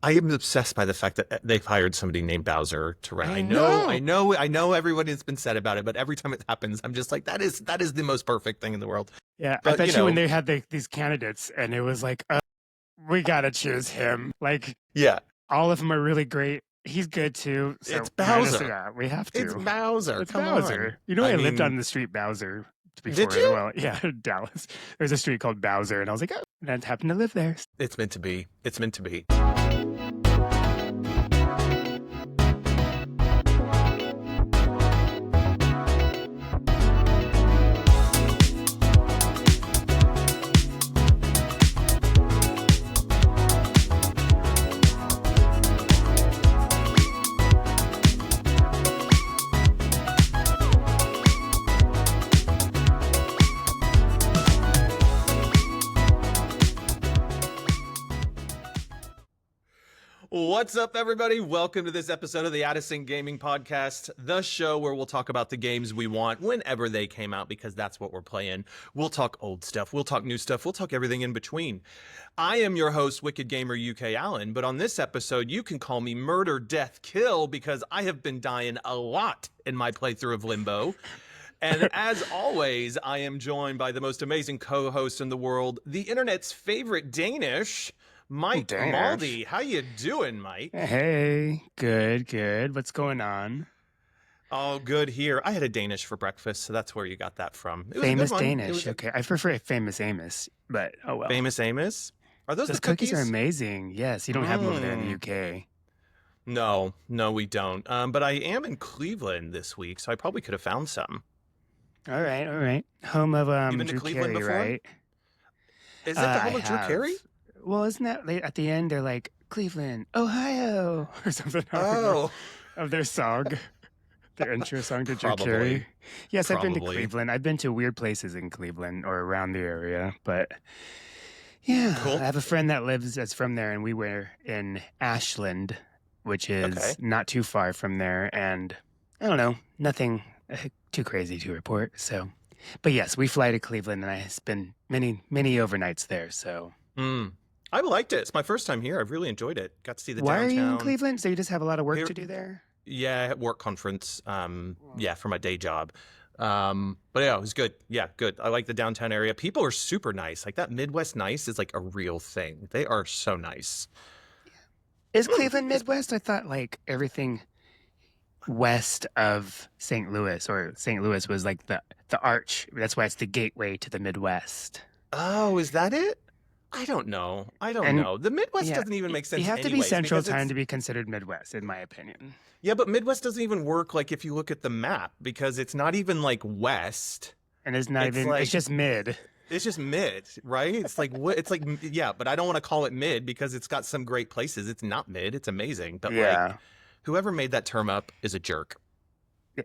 I am obsessed by the fact that they've hired somebody named Bowser to run. I know. I know everybody has been said about it, but every time it happens, I'm just like, that is the most perfect thing in the world. Yeah, I But bet you when they had these candidates and it was like, we got to choose him. Like, yeah, all of them are really great. He's good too. So it's Bowser. yeah, we have to. It's Bowser. It's Come Bowser. on. You know, I I lived mean, on the street Bowser did before. you? Well, yeah, in Dallas. There's a street called Bowser, and I was like, oh, and I happened to live there. It's meant to be. It's meant to be. What's up, everybody? Welcome to this episode of the Addison Gaming Podcast, the show where we'll talk about the games we want whenever they came out, because that's what we're playing. We'll talk old stuff, we'll talk new stuff, we'll talk everything in between. I am your host, WckdGmrUK Allen, but on this episode, you can call me Murder, Death, Kill, because I have been dying a lot in my playthrough of Limbo. And as always, I am joined by the most amazing co-host in the world, the internet's favorite Danish, Mike Malldee. How you doing, Mike? Hey, good. What's going on? Oh, good here. I had a Danish for breakfast, so that's where you got that from. It was Famous a good one. Danish. Okay, I prefer Famous Amos, but oh well. Famous Amos? Are those the cookies? Are amazing. Yes, you don't have them over there in the UK. No, we don't. But I am in Cleveland this week, so I probably could have found some. All right. Home of You've been to Drew Cleveland Carey, before? Right? Is it the home of Drew Carey? Well, isn't that at the end? They're like Cleveland, Ohio, or something. Oh, of their song, their intro song to Drew Probably. Carey. Yes, Probably. I've been to Cleveland. I've been to weird places in Cleveland or around the area, but yeah, Cool. I have a friend that's from there, and we were in Ashland, which is not too far from there, and I don't know, nothing too crazy to report. So, but yes, we fly to Cleveland, and I spend many overnights there. So. I liked it. It's my first time here. I've really enjoyed it. Got to see the Why downtown. are you in Cleveland? So you just have a lot of work to do there? Yeah, work conference. For my day job. But yeah, it was good. Yeah, good. I like the downtown area. People are super nice. Like that Midwest nice is like a real thing. They are so nice. Is Cleveland Midwest? I thought like everything west of St. Louis, or St. Louis was like the arch. That's why it's the gateway to the Midwest. Oh, is that it? I don't know. The Midwest doesn't even make sense. You have to be Central Time to be considered Midwest, in my opinion. Yeah, but Midwest doesn't even work like if you look at the map, because it's not even like west. And it's not even, it's just mid. It's just mid, right? It's like, yeah, but I don't want to call it mid because it's got some great places. It's not mid. It's amazing. But like, whoever made that term up is a jerk.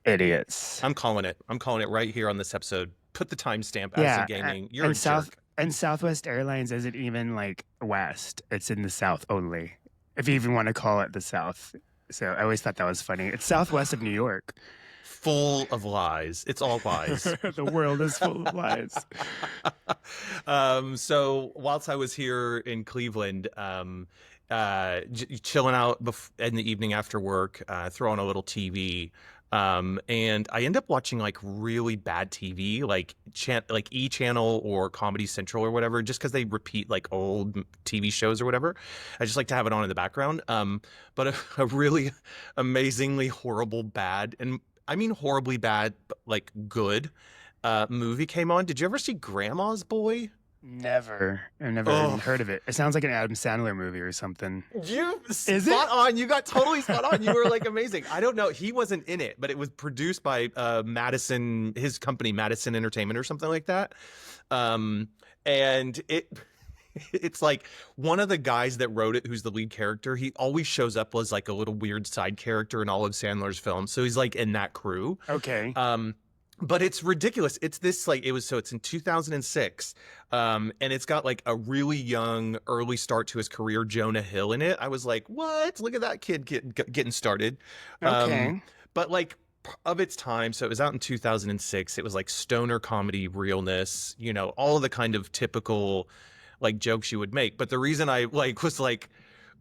Idiots. I'm calling it right here on this episode. Put the timestamp as gaming. You're a jerk. And Southwest Airlines isn't even like west. It's in the south only, if you even want to call it the south. So I always thought that was funny. It's southwest of New York. Full of lies. It's all lies. The world is full of lies. So whilst I was here in Cleveland, chilling out in the evening after work, throwing a little TV, and I end up watching like really bad TV, like E! Channel or Comedy Central or whatever, just because they repeat like old TV shows or whatever. I just like to have it on in the background. But a really amazingly horrible bad, and I mean horribly bad, but like good, movie came on. Did you ever see Grandma's Boy? Never. I've never even heard of it. It sounds like an Adam Sandler movie or something. Spot on. You got totally spot on. You were like amazing. I don't know. He wasn't in it, but it was produced by Madison, his company, Madison Entertainment or something like that. And it's like one of the guys that wrote it, who's the lead character, he always shows up as like a little weird side character in all of Sandler's films. So he's like in that crew. Okay. But it's ridiculous. It's this like it's in 2006, and it's got like a really young early start to his career, Jonah Hill, in it. I was like, what? Look at that kid getting started. Okay. But like of its time, so it was out in 2006. It was like stoner comedy realness, all of the kind of typical like jokes you would make. But the reason I was like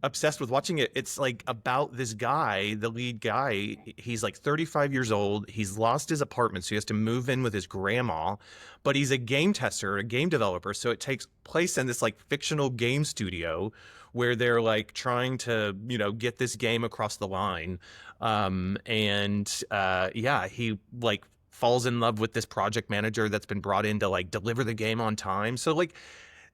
obsessed with watching it. It's like about this guy, the lead guy. He's like 35 years old. He's lost his apartment, so he has to move in with his grandma. But he's a game tester, a game developer. So it takes place in this like fictional game studio where they're like trying to, get this game across the line. He like falls in love with this project manager that's been brought in to like deliver the game on time. So like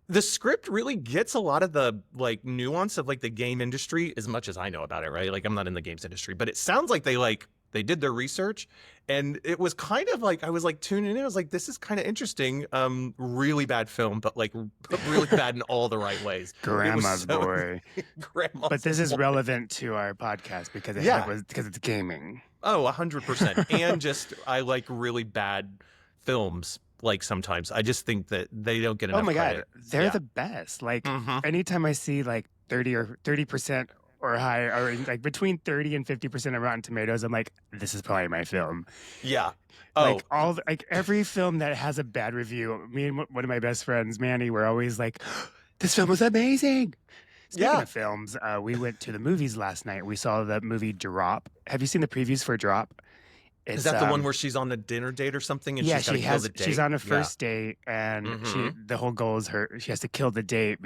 the script really gets a lot of the like nuance of like the game industry as much as I know about it, right? Like I'm not in the games industry, but it sounds like they did their research, and it was kind of like I was like tuning in. I was like, this is kind of interesting. Really bad film, but really bad in all the right ways. Grandma's boy. Grandma's But this is boy. relevant to our podcast because because it's gaming. Oh, 100%. And just I like really bad films. Like sometimes I just think that they don't get enough credit. God, they're the best. Like anytime I see like 30% or higher, or like between 30 and 50% of Rotten Tomatoes, I'm like, this is probably my film. Yeah. Oh, like every film that has a bad review, me and one of my best friends, Manny, were always like, this film was amazing. Speaking of films, we went to the movies last night. We saw the movie Drop. Have you seen the previews for Drop? Is that the one where she's on a dinner date or something? And she's on a first date, and the whole goal is she has to kill the date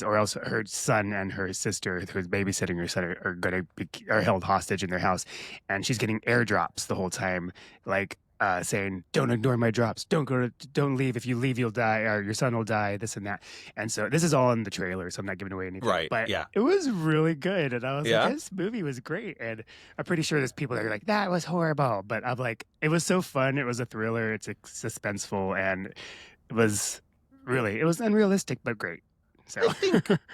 or else her son and her sister, who's babysitting her son, are held hostage in their house, and she's getting airdrops the whole time, like saying, "Don't ignore my drops. Don't leave. If you leave, you'll die, or your son will die." This and that. And so this is all in the trailer, so I'm not giving away anything. Right. But yeah, it was really good, and I was like, "This movie was great." And I'm pretty sure there's people that are like, "That was horrible," but I'm like, "It was so fun. It was a thriller. It's suspenseful, and it was unrealistic, but great." So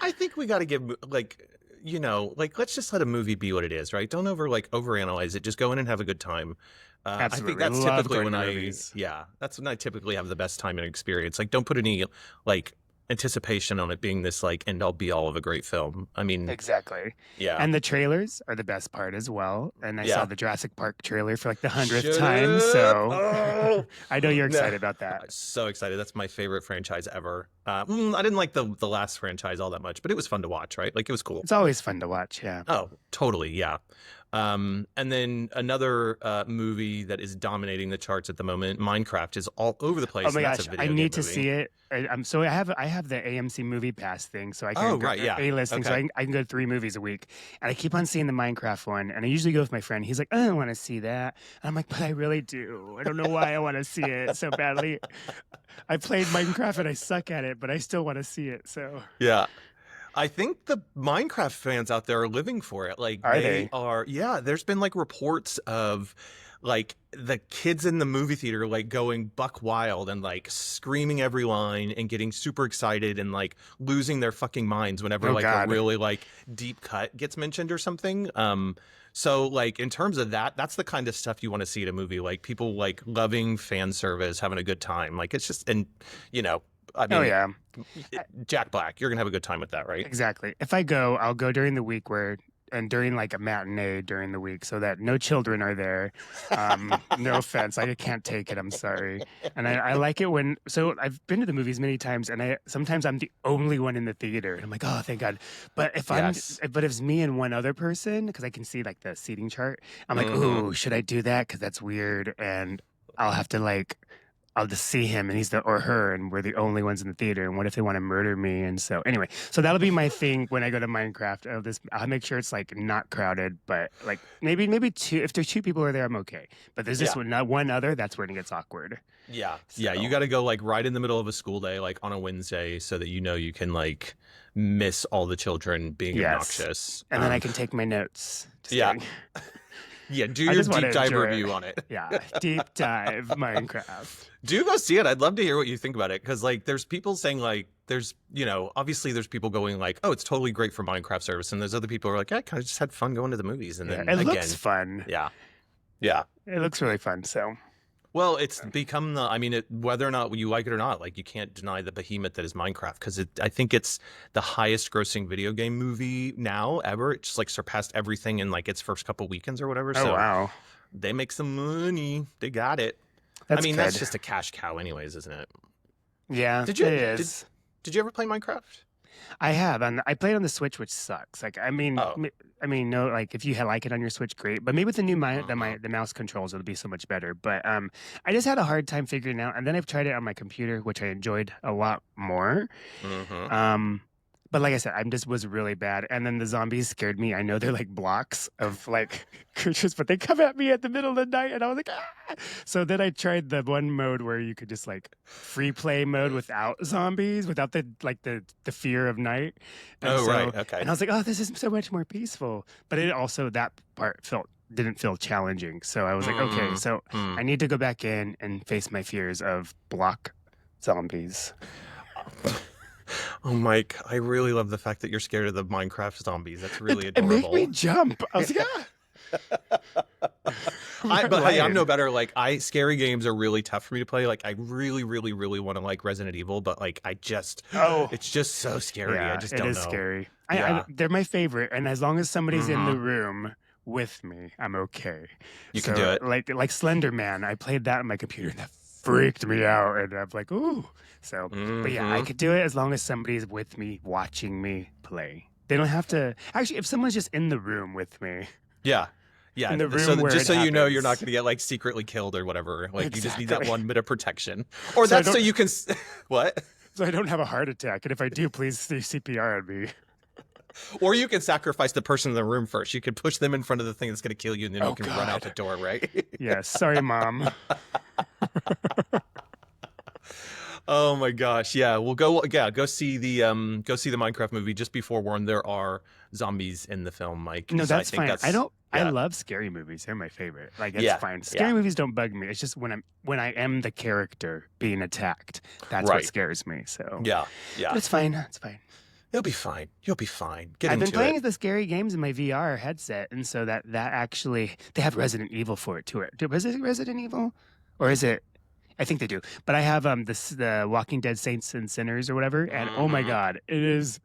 I think we got to give let's just let a movie be what it is, right? Don't overanalyze it. Just go in and have a good time. Absolutely. I think that's Love typically when movies. that's when I typically have the best time and experience. Like, don't put any like anticipation on it being this like end all be all of a great film. I mean, exactly. Yeah. And the trailers are the best part as well. And I saw the Jurassic Park trailer for like the 100th Shut time. up. So I know you're excited about that. I'm so excited. That's my favorite franchise ever. I didn't like the last franchise all that much, but it was fun to watch, right? Like it was cool. It's always fun to watch. Yeah. Oh, totally. Yeah. And then another movie that is dominating the charts at the moment, Minecraft, is all over the place. Oh my gosh, I need to movie. see it. So I have the AMC Movie Pass thing, so I can A-listing, so I can go to 3 movies a week. And I keep on seeing the Minecraft one, and I usually go with my friend. He's like, I don't want to see that. And I'm like, but I really do. I don't know why I want to see it so badly. I played Minecraft and I suck at it, but I still want to see it. So yeah. I think the Minecraft fans out there are living for it. Like they are. Yeah, there's been like reports of like the kids in the movie theater like going buck wild and like screaming every line and getting super excited and like losing their fucking minds whenever a really like deep cut gets mentioned or something. So like in terms of that's the kind of stuff you want to see in a movie, like people like loving fan service, having a good time. Like it's just, and I mean, Jack Black, you're going to have a good time with that, right? Exactly. If I go, I'll go during the week and during like a matinee during the week so that no children are there. No offense. I can't take it. I'm sorry. And I like it so I've been to the movies many times, and sometimes I'm the only one in the theater. And I'm like, oh, thank God. But if it's me and one other person, because I can see like the seating chart, I'm like, ooh, should I do that? Because that's weird. And I'll have to I'll just see him and he's or her, and we're the only ones in the theater. And what if they want to murder me? And so anyway, so that'll be my thing when I go to Minecraft. I'll make sure it's like not crowded, but like maybe 2. If there's 2 people are there, I'm okay. But there's just one other. That's when it gets awkward. Yeah, yeah. You got to go like right in the middle of a school day, like on a Wednesday, so that you can like miss all the children being obnoxious, and then I can take my notes. Yeah. Yeah, do your deep dive review on it. Yeah, deep dive Minecraft. Do go see it. I'd love to hear what you think about it, because like there's people saying like there's obviously there's people going like, oh, it's totally great for Minecraft service, and there's other people who are like, I kind of just had fun going to the movies, and then it looks fun. Yeah, it looks really fun. So. Well, it's become whether or not you like it or not, like you can't deny the behemoth that is Minecraft, because I think it's the highest grossing video game movie now ever. It just like surpassed everything in like its first couple weekends or whatever. Oh, wow. They make some money. They got it. That's just a cash cow anyways, isn't it? Yeah, Did you ever play Minecraft? I have, and I played on the Switch, which sucks. Like, Oh. no, like if you like it on your Switch, great. But maybe with the new Mhm. the mouse controls, it'll be so much better. But I just had a hard time figuring it out, and then I've tried it on my computer, which I enjoyed a lot more. Mhm. Um, but like I said, I just was really bad. And then the zombies scared me. I know they're like blocks of like creatures, but they come at me at the middle of the night, and I was like, ah! So then I tried the one mode where you could just like free play mode without zombies, without the fear of night. And Oh, right. so Okay. and I was like, oh, this is so much more peaceful. But it also that part didn't feel challenging. So I was like, okay, Mm. so Mm. I need to go back in and face my fears of block zombies. Oh, Mike, I really love the fact that you're scared of the Minecraft zombies. That's really It made me adorable. jump. I was like, ah. But hey, I'm no Lion. better. Like, scary games are really tough for me to play. Like, I really, really, really want to like Resident Evil, but like, Oh, it's just so scary. I yeah, just it don't is know. scary. Yeah. They're my favorite, and as long as somebody's in Mm-hmm. the room with me, I'm okay. You can do So it. like Slender Man, I played that on my computer, and that freaked me out, and I'm like, ooh. So, but yeah, I Mm-hmm. could do it as long as somebody's with me, watching me play. They don't have to. Actually, if someone's just in the room with me, Yeah. Yeah. in the So room where just it so you know, you're not happens, going to get like secretly killed or whatever. Like, you just need that exactly. one bit of protection, or So I that's so don't. you can. What? So I don't have a heart attack, and if I do, please do CPR on me. Or you can sacrifice the person in the room first. You could push them in front of the thing that's going to kill you, and then you Oh can run out God. the door, right? Yes. Sorry, Mom. Oh my gosh. Yeah. We'll go. Yeah. Go see the Minecraft movie. Just be forewarned, there are zombies in the film, Mike. No, So I that's think fine. that's I yeah. love scary movies. They're my favorite. Like it's Yeah. fine. Yeah. Scary movies don't bug me. It's just when I am the character being attacked, that's what Right. scares me. So, Yeah. but Yeah. it's fine. It's fine. You'll be fine. You'll be fine. Get I've been into it. playing the scary games in my VR headset, and so that actually they have Resident Evil for it too. Was it Resident Evil, or is it? I think they do. But I have the Walking Dead Saints and Sinners or whatever, and oh my Hmm. God, it's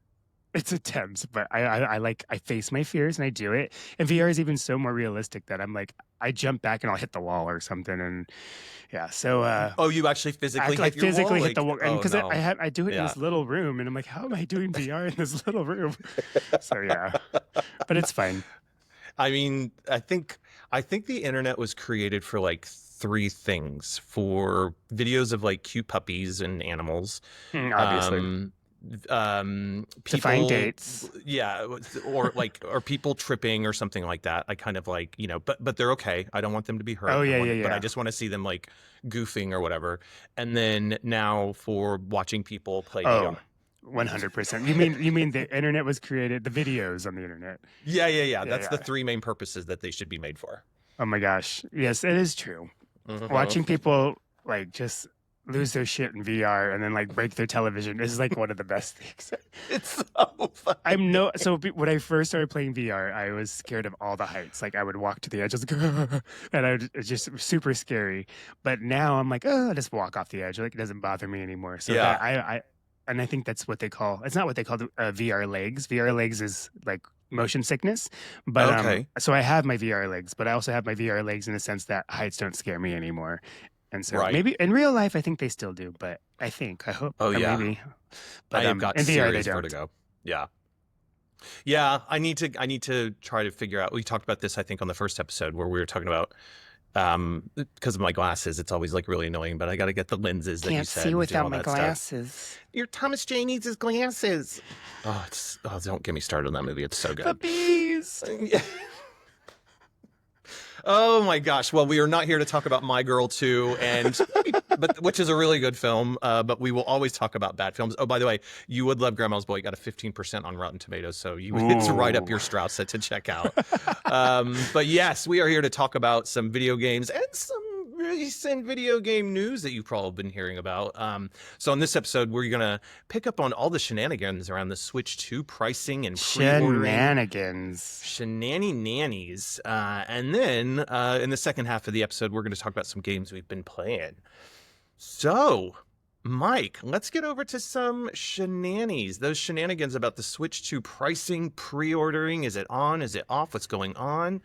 intense. But I face my fears and I do it. And VR is even so more realistic that I'm like I jump back and I'll hit the wall or something, and yeah. So Oh, you actually I physically like hit your wall? physically hit the Like, wall, and oh because no. I do it in Yeah. this little room, and I'm like, how am I doing VR in this little room? So yeah, but it's fine. I mean, I think the internet was created for like three things: for videos of like cute puppies and animals, Obviously, um, to find people, dates. yeah, or people tripping or something like that. I kind of like, but they're okay. I don't want them to be hurt. Oh yeah, yeah, But I yeah. just want to see them like goofing or whatever. And then now for watching people play Oh, VR. 100%. You mean the internet was created, the videos on the internet. Yeah, yeah, yeah. Yeah, That's the yeah. three main purposes that they should be made for. Oh my gosh. Yes, it is true. Hmm. Watching people like just lose their shit in VR and then like break their television is like one of the best things. It's so funny. When I first started playing VR, I was scared of all the heights. Like I would walk to the edge, just it's just super scary. But now I'm like, oh, I just walk off the edge. Like it doesn't bother me anymore. So Yeah. that and I think that's what they call. It's not what they call VR legs. VR legs is like motion sickness. But Okay. so I have my VR legs, but I also have my VR legs in the sense that heights don't scare me anymore. And so Right. maybe in real life, I think they still do, but I hope, Oh or yeah. maybe. I But have got in VR, they serious don't. vertigo. Yeah. Yeah. I need to try to figure out. We talked about this, I think, on the first episode where we were talking about because of my glasses, it's always like really annoying, but I got to get the lenses that you Can't said. see and do without all my that stuff. glasses. Your Thomas J needs his glasses. Don't get me started on that movie. It's so The good. bees. Oh my gosh. Well, we are not here to talk about My Girl 2 but which is a really good film, but we will always talk about bad films. Oh, by the way, You Would Love Grandma's Boy got a 15% on Rotten Tomatoes, so it's right up your Strauss to check out. But yes, we are here to talk about some video games and some recent video game news that you've probably been hearing about. So on this episode, we're going to pick up on all the shenanigans around the Switch 2 pricing and pre-ordering. Shenanigans. Nannies. And then in the second half of the episode, we're going to talk about some games we've been playing. So, Mike, let's get over to some shenanigans. Those shenanigans about the Switch 2 pricing, pre-ordering. Is it on? Is it off? What's going on?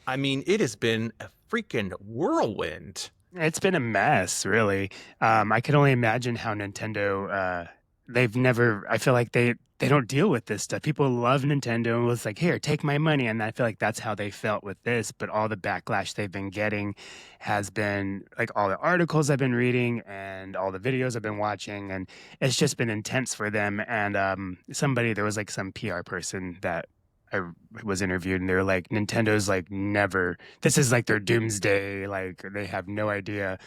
I mean, it has been a freaking whirlwind. It's been a mess, really. I can only imagine how Nintendo they've never, I feel like they don't deal with this stuff. People love Nintendo and was like, here, take my money. And I feel like that's how they felt with this. But all the backlash they've been getting has been like all the articles I've been reading and all the videos I've been watching. And it's just been intense for them. And there was like some PR person that I was interviewed and they were like, Nintendo's like never, this is like their doomsday. Like they have no idea.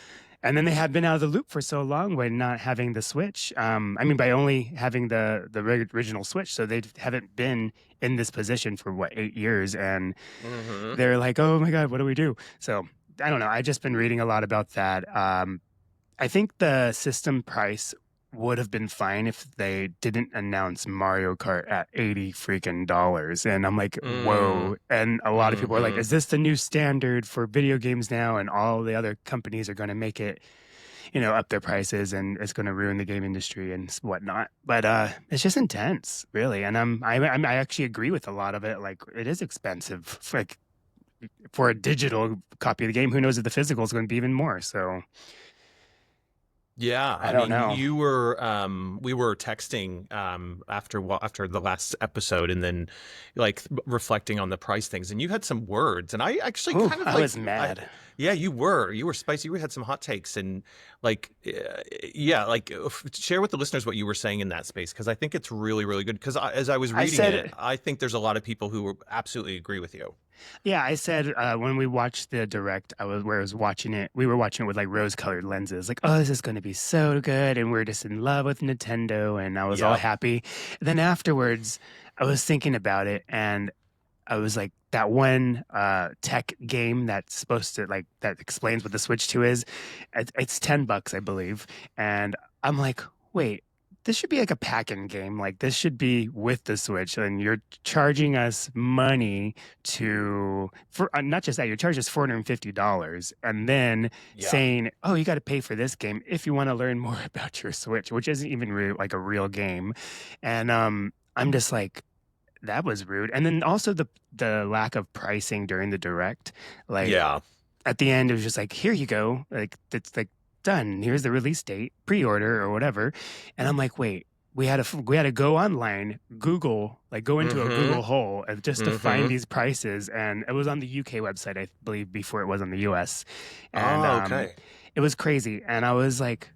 And then they have been out of the loop for so long by not having the Switch. I mean, by only having the original Switch, so they haven't been in this position for what 8 years, and Mm-hmm. they're like, "Oh my God, what do we do?" So I don't know. I just been reading a lot about that. I think the system price would have been fine if they didn't announce Mario Kart at 80 freaking dollars. And I'm like, whoa. And a lot of people are like, Mm-hmm. is this the new standard for video games now? And all the other companies are going to make it, up their prices and it's going to ruin the game industry and whatnot. But it's just intense, really. And I actually agree with a lot of it. Like it is expensive for a digital copy of the game. Who knows if the physical is going to be even more? So Yeah, I I don't mean, know. we were texting after the last episode, and then like reflecting on the price things, and you had some words, and I actually Ooh, kind of I like, was mad. yeah, you were spicy, you had some hot takes, and like, yeah, like share with the listeners what you were saying in that space because I think it's really really good. Because as I was I reading it, said, I think there's a lot of people who absolutely agree with you. yeah, I said when we watched the direct, I was watching it. We were watching it with like rose-colored lenses, like, oh, this is going to be so good, and we're just in love with Nintendo, and I was all Yep. happy. Then afterwards, I was thinking about it, and I was like, that one tech game that's supposed to like that explains what the Switch 2 is. It's $10, I believe, and I'm like, wait. This should be like a pack-in game. Like this should be with the Switch, and you're charging us money for not just that, you charge us $450, and then Yeah. saying, "Oh, you got to pay for this game if you want to learn more about your Switch," which isn't even like a real game. And I'm just like, that was rude. And then also the lack of pricing during the direct, like Yeah. at the end, it was just like, here you go. Like, it's like done. Here's the release date, pre-order or whatever. And I'm like, wait, we had to go online, Google, like go into a Mm-hmm. Google hole just to find Mm-hmm. these prices. And it was on the UK website, I believe, before it was on the US. And Oh, okay. it was crazy. And I was like,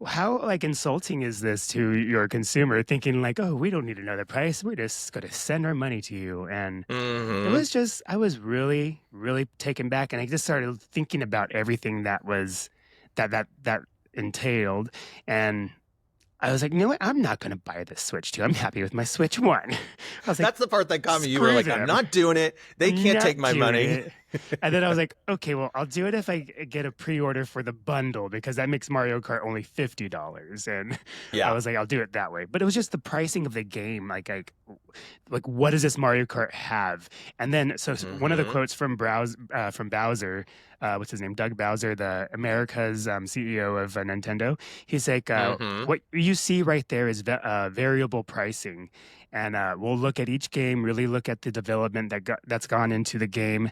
how like insulting is this to your consumer thinking like, oh, we don't need to know the price. We're just going to send our money to you. And it Mm-hmm. was just, I was really, really taken back, and I just started thinking about everything that entailed, and I was like, you know what? I'm not going to buy this Switch 2. I'm happy with my Switch 1. I was like, That's the part that got me. You were screw like, I'm them. not doing it. They I'm can't take not my doing money. it. And then I was like, okay, well, I'll do it if I get a pre-order for the bundle because that makes Mario Kart only $50. And I Yeah. was like, I'll do it that way. But it was just the pricing of the game. Like what does this Mario Kart have? And then, so one of the Mm-hmm. quotes from Bowser, what's his name? Doug Bowser, the America's CEO of Nintendo. He's like, Mm-hmm. what you see right there is variable pricing. And we'll look at each game, really look at the development that's gone into the game,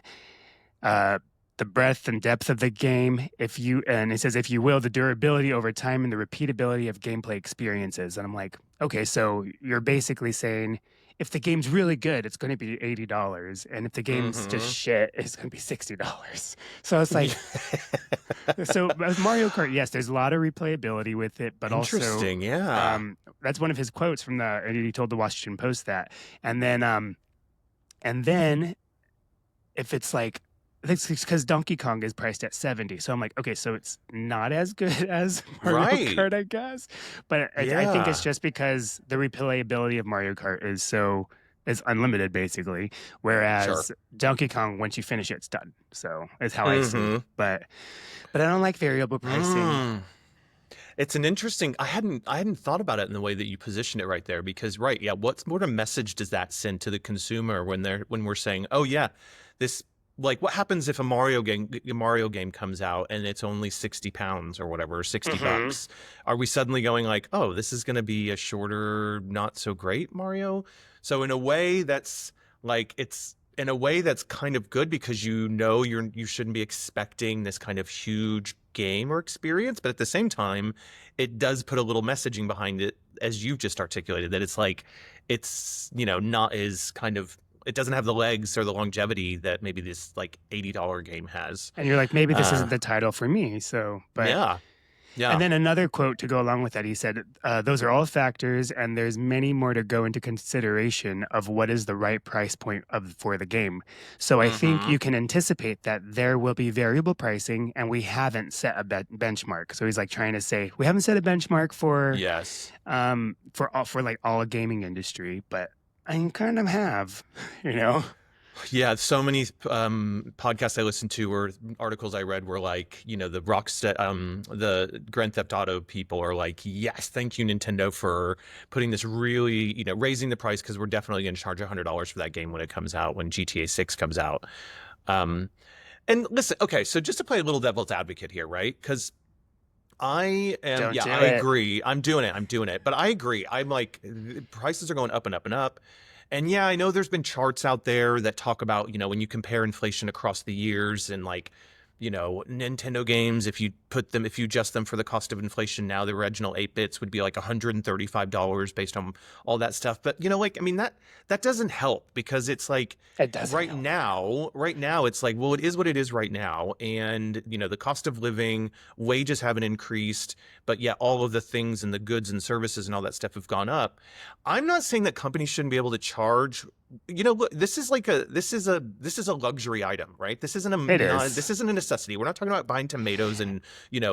uh, the breadth and depth of the game. And it says, if you will, the durability over time and the repeatability of gameplay experiences. And I'm like, okay, so you're basically saying if the game's really good, it's going to be $80, and if the game's just Mm-hmm. shit, it's going to be $60. So it's like, so with Mario Kart, yes, there's a lot of replayability with it, but also, Interesting. Yeah. that's one of his quotes and he told the Washington Post that, and then if it's like, it's because Donkey Kong is priced at 70. So I'm like, okay, so it's not as good as Mario Right. Kart, I guess. But I think it's Yeah. just because the replayability of Mario Kart is unlimited basically. Sure. Whereas Donkey Kong, once you finish it, it's done. So is how I see it. Mm-hmm. But I don't like variable pricing. Mm. It's an interesting. I hadn't thought about it in the way that you positioned it right there because right, yeah. What a message does that send to the consumer when we're saying, oh yeah, this like what happens if a Mario game comes out and it's only 60 pounds or whatever, or 60 Hmm. bucks? Are we suddenly going like, oh, this is going to be a shorter, not so great Mario? So in a way, that's like in a way that's kind of good because you shouldn't be expecting this kind of huge game or experience, but at the same time, it does put a little messaging behind it, as you've just articulated, that it's like it's not as kind of, it doesn't have the legs or the longevity that maybe this like $80 game has. And you're like, maybe this isn't the title for me. So, but yeah. And then another quote to go along with that, he said, those are all factors, and there's many more to go into consideration of what is the right price point for the game. So I think you can anticipate that there will be variable pricing, and we haven't set a benchmark. So he's like trying to say, we haven't set a benchmark for all gaming industry, but I kind of have, Yeah, so many podcasts I listened to or articles I read were like, the the Grand Theft Auto people are like, yes, thank you, Nintendo, for putting this really, raising the price, because we're definitely going to charge $100 for that game when it comes out, when GTA 6 comes out. And listen, okay, so just to play a little devil's advocate here, right? Because I agree. I'm doing it. But I agree. I'm like, prices are going up and up and up. And yeah, I know there's been charts out there that talk about, when you compare inflation across the years and like, Nintendo games, if you adjust them for the cost of inflation now, the original 8-bits would be like $135 based on all that stuff. But, that doesn't help, because it's like right now, it's like, well, it is what it is right now. And, the cost of living, wages haven't increased, but yet all of the things and the goods and services and all that stuff have gone up. I'm not saying that companies shouldn't be able to charge. Look, this is a luxury item, right? This isn't a necessity. We're not talking about buying tomatoes and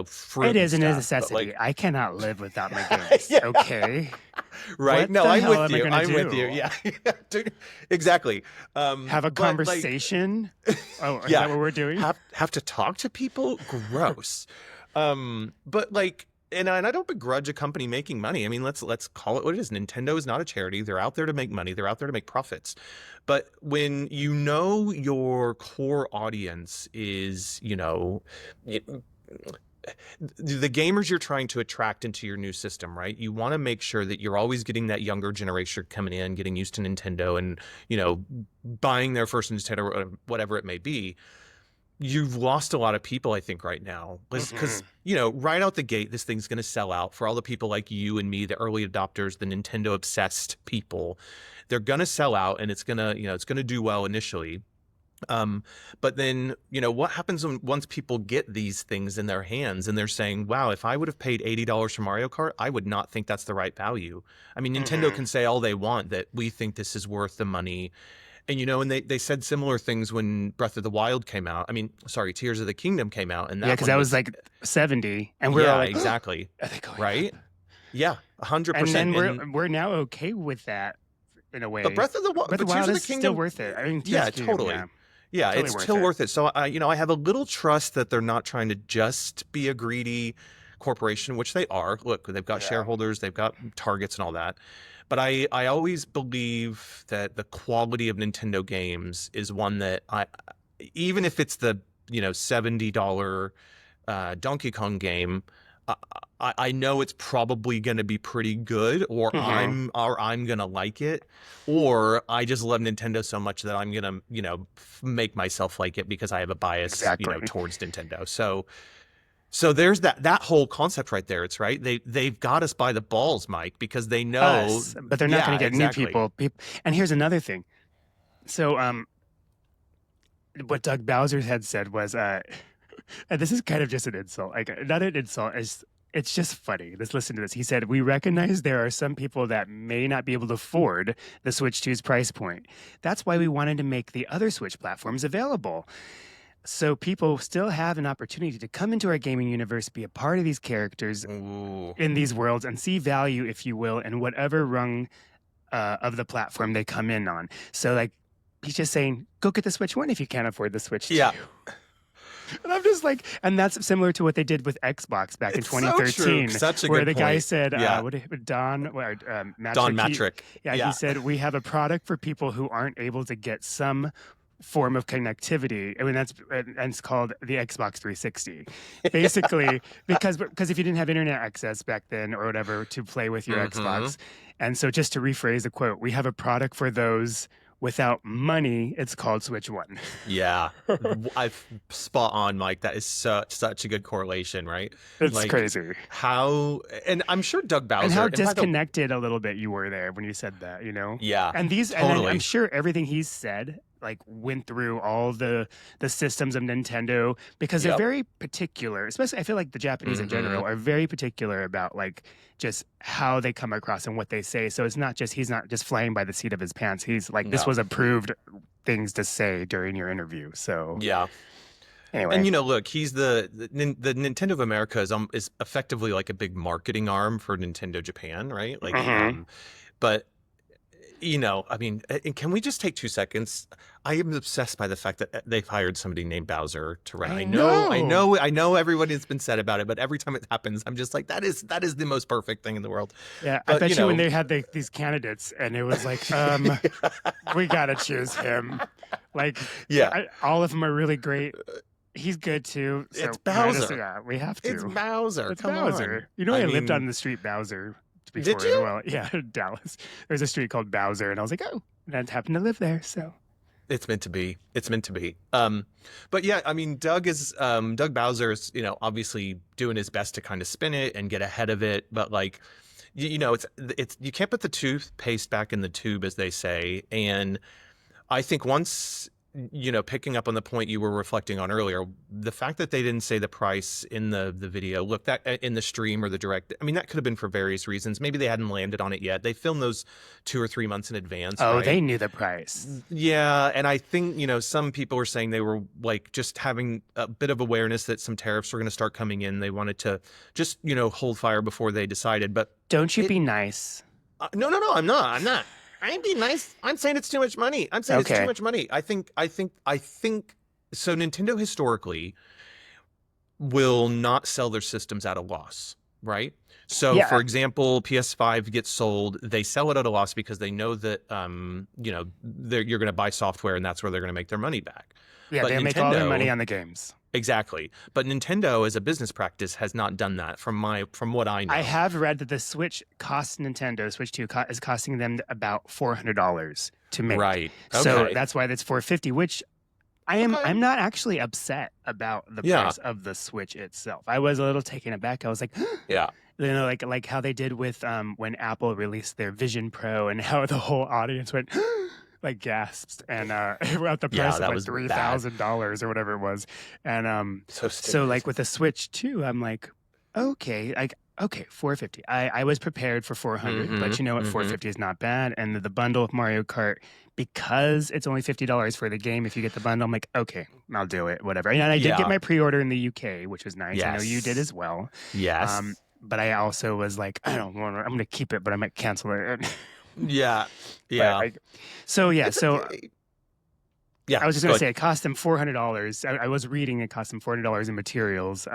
fruit. It isn't a necessity. I cannot live without my games. Yeah. Okay. Right. No, I'm with you. With you. Yeah. Exactly. Have a conversation. Is that what we're doing? Have to talk to people? Gross. But like, and I don't begrudge a company making money. I mean, let's call it what it is. Nintendo is not a charity. They're out there to make money. They're out there to make profits. But when your core audience is, the gamers you're trying to attract into your new system, right? You want to make sure that you're always getting that younger generation coming in, getting used to Nintendo and, buying their first Nintendo or whatever it may be. You've lost a lot of people, I think, right now, because, right out the gate, this thing's going to sell out for all the people like you and me, the early adopters, the Nintendo obsessed people. They're going to sell out, and it's going to, it's going to do well initially. But then, what happens once people get these things in their hands and they're saying, wow, if I would have paid $80 for Mario Kart, I would not think that's the right value. I mean, Nintendo can say all they want that we think this is worth the money. And, and they said similar things when Breath of the Wild came out. I mean, sorry, Tears of the Kingdom came out. And because that was like 70. And we're all like, exactly. Are they going right? up? Yeah, 100%. And then we're now okay with that in a way. But Breath of the Wild is still worth it. I mean, totally. Yeah, totally it's still worth it. So, I have a little trust that they're not trying to just be a greedy corporation, which they are. Look, they've got shareholders, they've got targets and all that. But I always believe that the quality of Nintendo games is one that even if it's the $70 Donkey Kong game, I know it's probably going to be pretty good, or I'm going to like it, or I just love Nintendo so much that I'm going to make myself like it because I have a bias towards Nintendo. So there's that whole concept right there. It's right. They've got us by the balls, Mike, because they know us, but they're not going to get new people. And here's another thing. So what Doug Bowser had said was, and this is kind of just an insult. Like, not an insult. It's just funny. Let's listen to this. He said, "We recognize there are some people that may not be able to afford the Switch 2's price point. That's why we wanted to make the other Switch platforms available. So people still have an opportunity to come into our gaming universe, be a part of these characters in these worlds, and see value, if you will, in whatever rung of the platform they come in on." So, like, he's just saying, go get the Switch 1 if you can't afford the Switch 2. Yeah. And I'm just like, and that's similar to what they did with Xbox back in 2013. Such a where good the point. guy said, Don Matrick. He said, we have a product for people who aren't able to get some form of connectivity. I mean, and it's called the Xbox 360. Basically, because if you didn't have internet access back then or whatever to play with your Xbox. And so just to rephrase the quote, we have a product for those without money, it's called Switch One. Yeah, I've spot on, Mike. That is such a good correlation, right? It's Like crazy. how, and I'm sure Doug Bowser, And how and by the disconnected a little bit you were there when you said that, yeah, And these, and then I'm totally. sure everything he said like went through all the systems of Nintendo because they're Yep. very particular. Especially, I feel like the Japanese in general are very particular about like just how they come across and what they say. So it's not just he's not just flying by the seat of his pants. He's like this No. was approved things to say during your interview. So Yeah. anyway, And look, he's the Nintendo of America is effectively like a big marketing arm for Nintendo Japan, right? Like, but I mean, and can we just take 2 seconds? I am obsessed by the fact that they've hired somebody named Bowser to run. I know everybody's been said about it, but every time it happens, I'm just like, that is the most perfect thing in the world. Yeah, but, I bet you when they had these candidates and it was like, we gotta choose him. Like, yeah, all of them are really great. He's good too. So it's Bowser. Yeah, we have to. It's Bowser. It's Come Bowser. on. I lived on the street Bowser before. Did you? Well, yeah, in Dallas. There's a street called Bowser, and I was like, oh, and I happened to live there, so. It's meant to be. It's meant to be. But yeah, I mean, Doug Bowser is, obviously doing his best to kind of spin it and get ahead of it. But like, it's you can't put the toothpaste back in the tube, as they say. And I think once, picking up on the point you were reflecting on earlier, the fact that they didn't say the price in the video, look, that in the stream or the direct, I mean, that could have been for various reasons. Maybe they hadn't landed on it yet. They filmed those 2 or 3 months in advance. Oh, right? they knew the price. Yeah. And I think, some people were saying they were like just having a bit of awareness that some tariffs were going to start coming in. They wanted to just, hold fire before they decided. But don't you be nice. No, I'm not. I'm being nice. I'm saying it's too much money. I'm saying it's too much money. I think so. Nintendo historically will not sell their systems at a loss, right? So, for example, PS5 gets sold. They sell it at a loss because they know that, you're going to buy software and that's where they're going to make their money back. Yeah, they make all their money on the games. Exactly. But Nintendo, as a business practice, has not done that from what I know. I have read that the Switch cost Nintendo, Switch 2 is costing them about $400 to make. Right. Okay. So that's why that's $450, which I'm not actually upset about the price of the Switch itself. I was a little taken aback. I was like, yeah. Like how they did with when Apple released their Vision Pro and how the whole audience went like gasped and at the price of like $3,000 or whatever it was. And so like with the Switch 2, I'm like, okay, $450. I was prepared for $400, but you know what, $450 is not bad. And the bundle of Mario Kart, because it's only $50 for the game, if you get the bundle, I'm like, okay, I'll do it, whatever. And I did get my pre-order in the UK, which was nice. Yes. I know you did as well. Yes. But I also was like, I don't want to. I'm going to keep it, but I might cancel it. Yeah. Yeah. I was just going to say it cost them $400. I was reading it cost them $400 in materials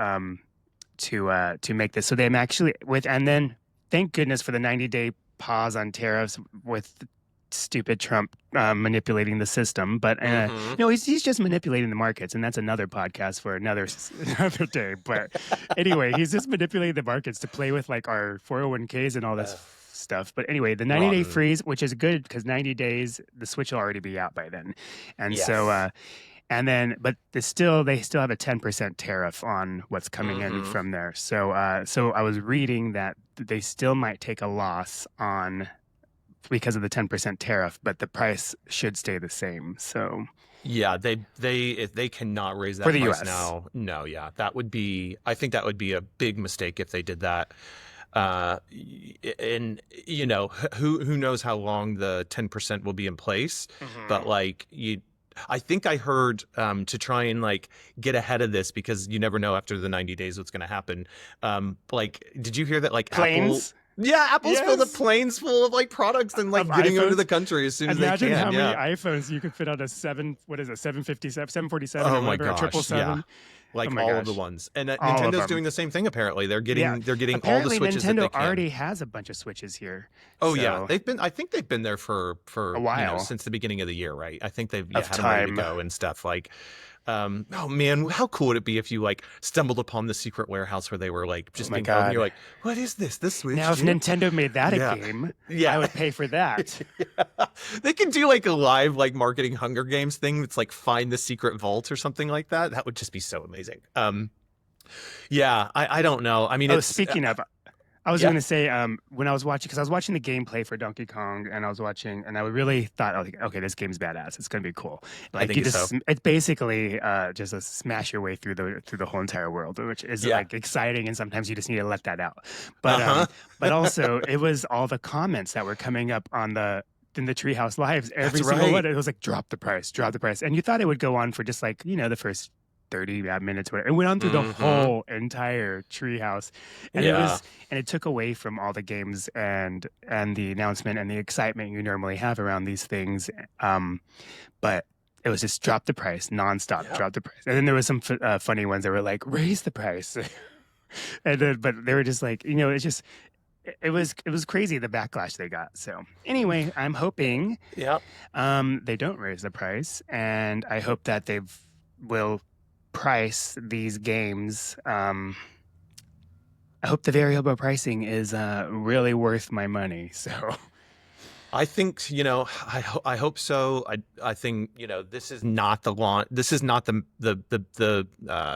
to make this. So they're actually and then thank goodness for the 90-day pause on tariffs with stupid Trump manipulating the system. But he's just manipulating the markets, and that's another podcast for another day. But anyway, he's just manipulating the markets to play with like our 401ks and all this stuff. But anyway, the 90-day freeze, which is good because 90 days, the Switch will already be out by then. And so, but they still have a 10% tariff on what's coming in from there. So I was reading that they still might take a loss on because of the 10% tariff, but the price should stay the same. So yeah, they cannot raise that for the price US now. No, I think that would be a big mistake if they did that. And who knows how long the 10% will be in place, but like I think I heard to try and like get ahead of this because you never know after the 90 days what's going to happen. Like, did you hear that? Like planes. Apple's filled the planes full of like products and like getting over to the country as soon as they can. Imagine how many iPhones you could fit on a 747, 747, oh or my gosh, 777. Yeah. Like of the ones. And all Nintendo's doing the same thing apparently. They're getting all the Switches Nintendo that they can. already has a bunch of Switches here. Oh yeah, I think they've been there for a while, since the beginning of the year, right? I think they've had them ready to go and stuff like. Oh man, how cool would it be if you like stumbled upon the secret warehouse where they were like just my being held, and you're God. like, what is this? The Switch? Now, if Dude? Nintendo made that a Yeah. game, I Yeah. would pay for that. Yeah. They can do like a live like marketing Hunger Games thing that's like find the secret vault or something like that. That would just be so amazing. Yeah, I don't know. I mean, Oh, it's speaking of, I was Yeah. going to say, when I was watching, because I was watching the gameplay for Donkey Kong, and I really thought, okay, this game's badass. It's going to be cool. Like, think so. It's basically just a smash your way through the whole entire world, which is Yeah. like exciting, and sometimes you just need to let that out. But but also, it was all the comments that were coming up in the Treehouse Lives. Every That's single right. one, it was like, drop the price, and you thought it would go on for just like the first 30 minutes, whatever. It went on through the whole entire Treehouse, and it took away from all the games and the announcement and the excitement you normally have around these things. But it was just drop the price nonstop, drop the price. And then there was some funny ones that were like, raise the price, and then, but they were just like, it's just. It was crazy, the backlash they got. So anyway, I'm hoping they don't raise the price, and I hope that they will price these games. I hope the variable pricing is really worth my money. So I think, I hope so. I think, this is not the launch. This is not the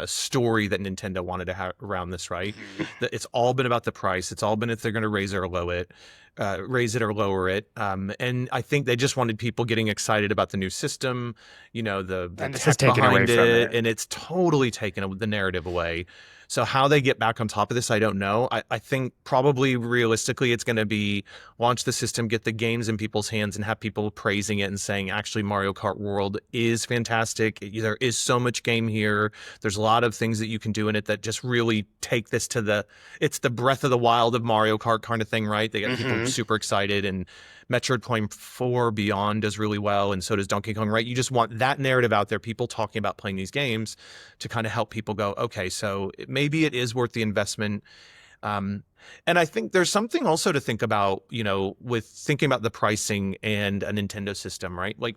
story that Nintendo wanted to have around this, right? It's all been about the price. It's all been if they're going to raise it or lower it. And I think they just wanted people getting excited about the new system, the tech behind it, and it's totally taken the narrative away. So how they get back on top of this, I don't know. I think probably realistically it's going to be launch the system, get the games in people's hands, and have people praising it and saying, actually, Mario Kart World is fantastic. There is so much game here. There's a lot of things that you can do in it that just really take this to it's the Breath of the Wild of Mario Kart kind of thing, right? They get people super excited, and Metroid Prime 4 Beyond does really well, and so does Donkey Kong, right? You just want that narrative out there, people talking about playing these games, to kind of help people go, okay, so maybe it is worth the investment. And I think there's something also to think about, with thinking about the pricing and a Nintendo system, right? Like,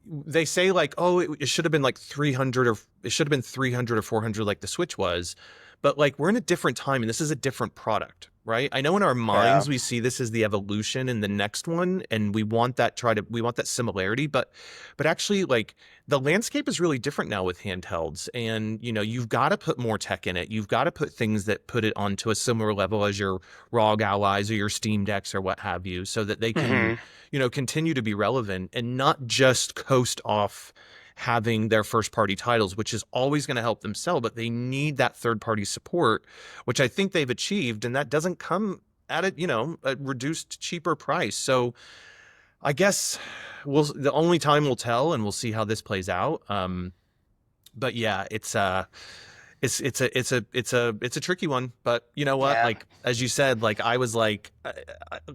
they say like, oh, it should have been like 300, or it should have been 300 or 400 like the Switch was. But like, we're in a different time, and this is a different product, right? I know in our minds we see this as the evolution in the next one, and we want that similarity, but actually, like, the landscape is really different now with handhelds, and you've got to put more tech in it. You've got to put things that put it onto a similar level as your ROG Allies or your Steam Decks or what have you, so that they can continue to be relevant and not just coast off having their first party titles, which is always going to help them sell, but they need that third party support, which I think they've achieved, and that doesn't come at a reduced, cheaper price. So I guess the only time will tell, and we'll see how this plays out. But yeah, it's a tricky one. But you know what? Like, as you said, like, I was like,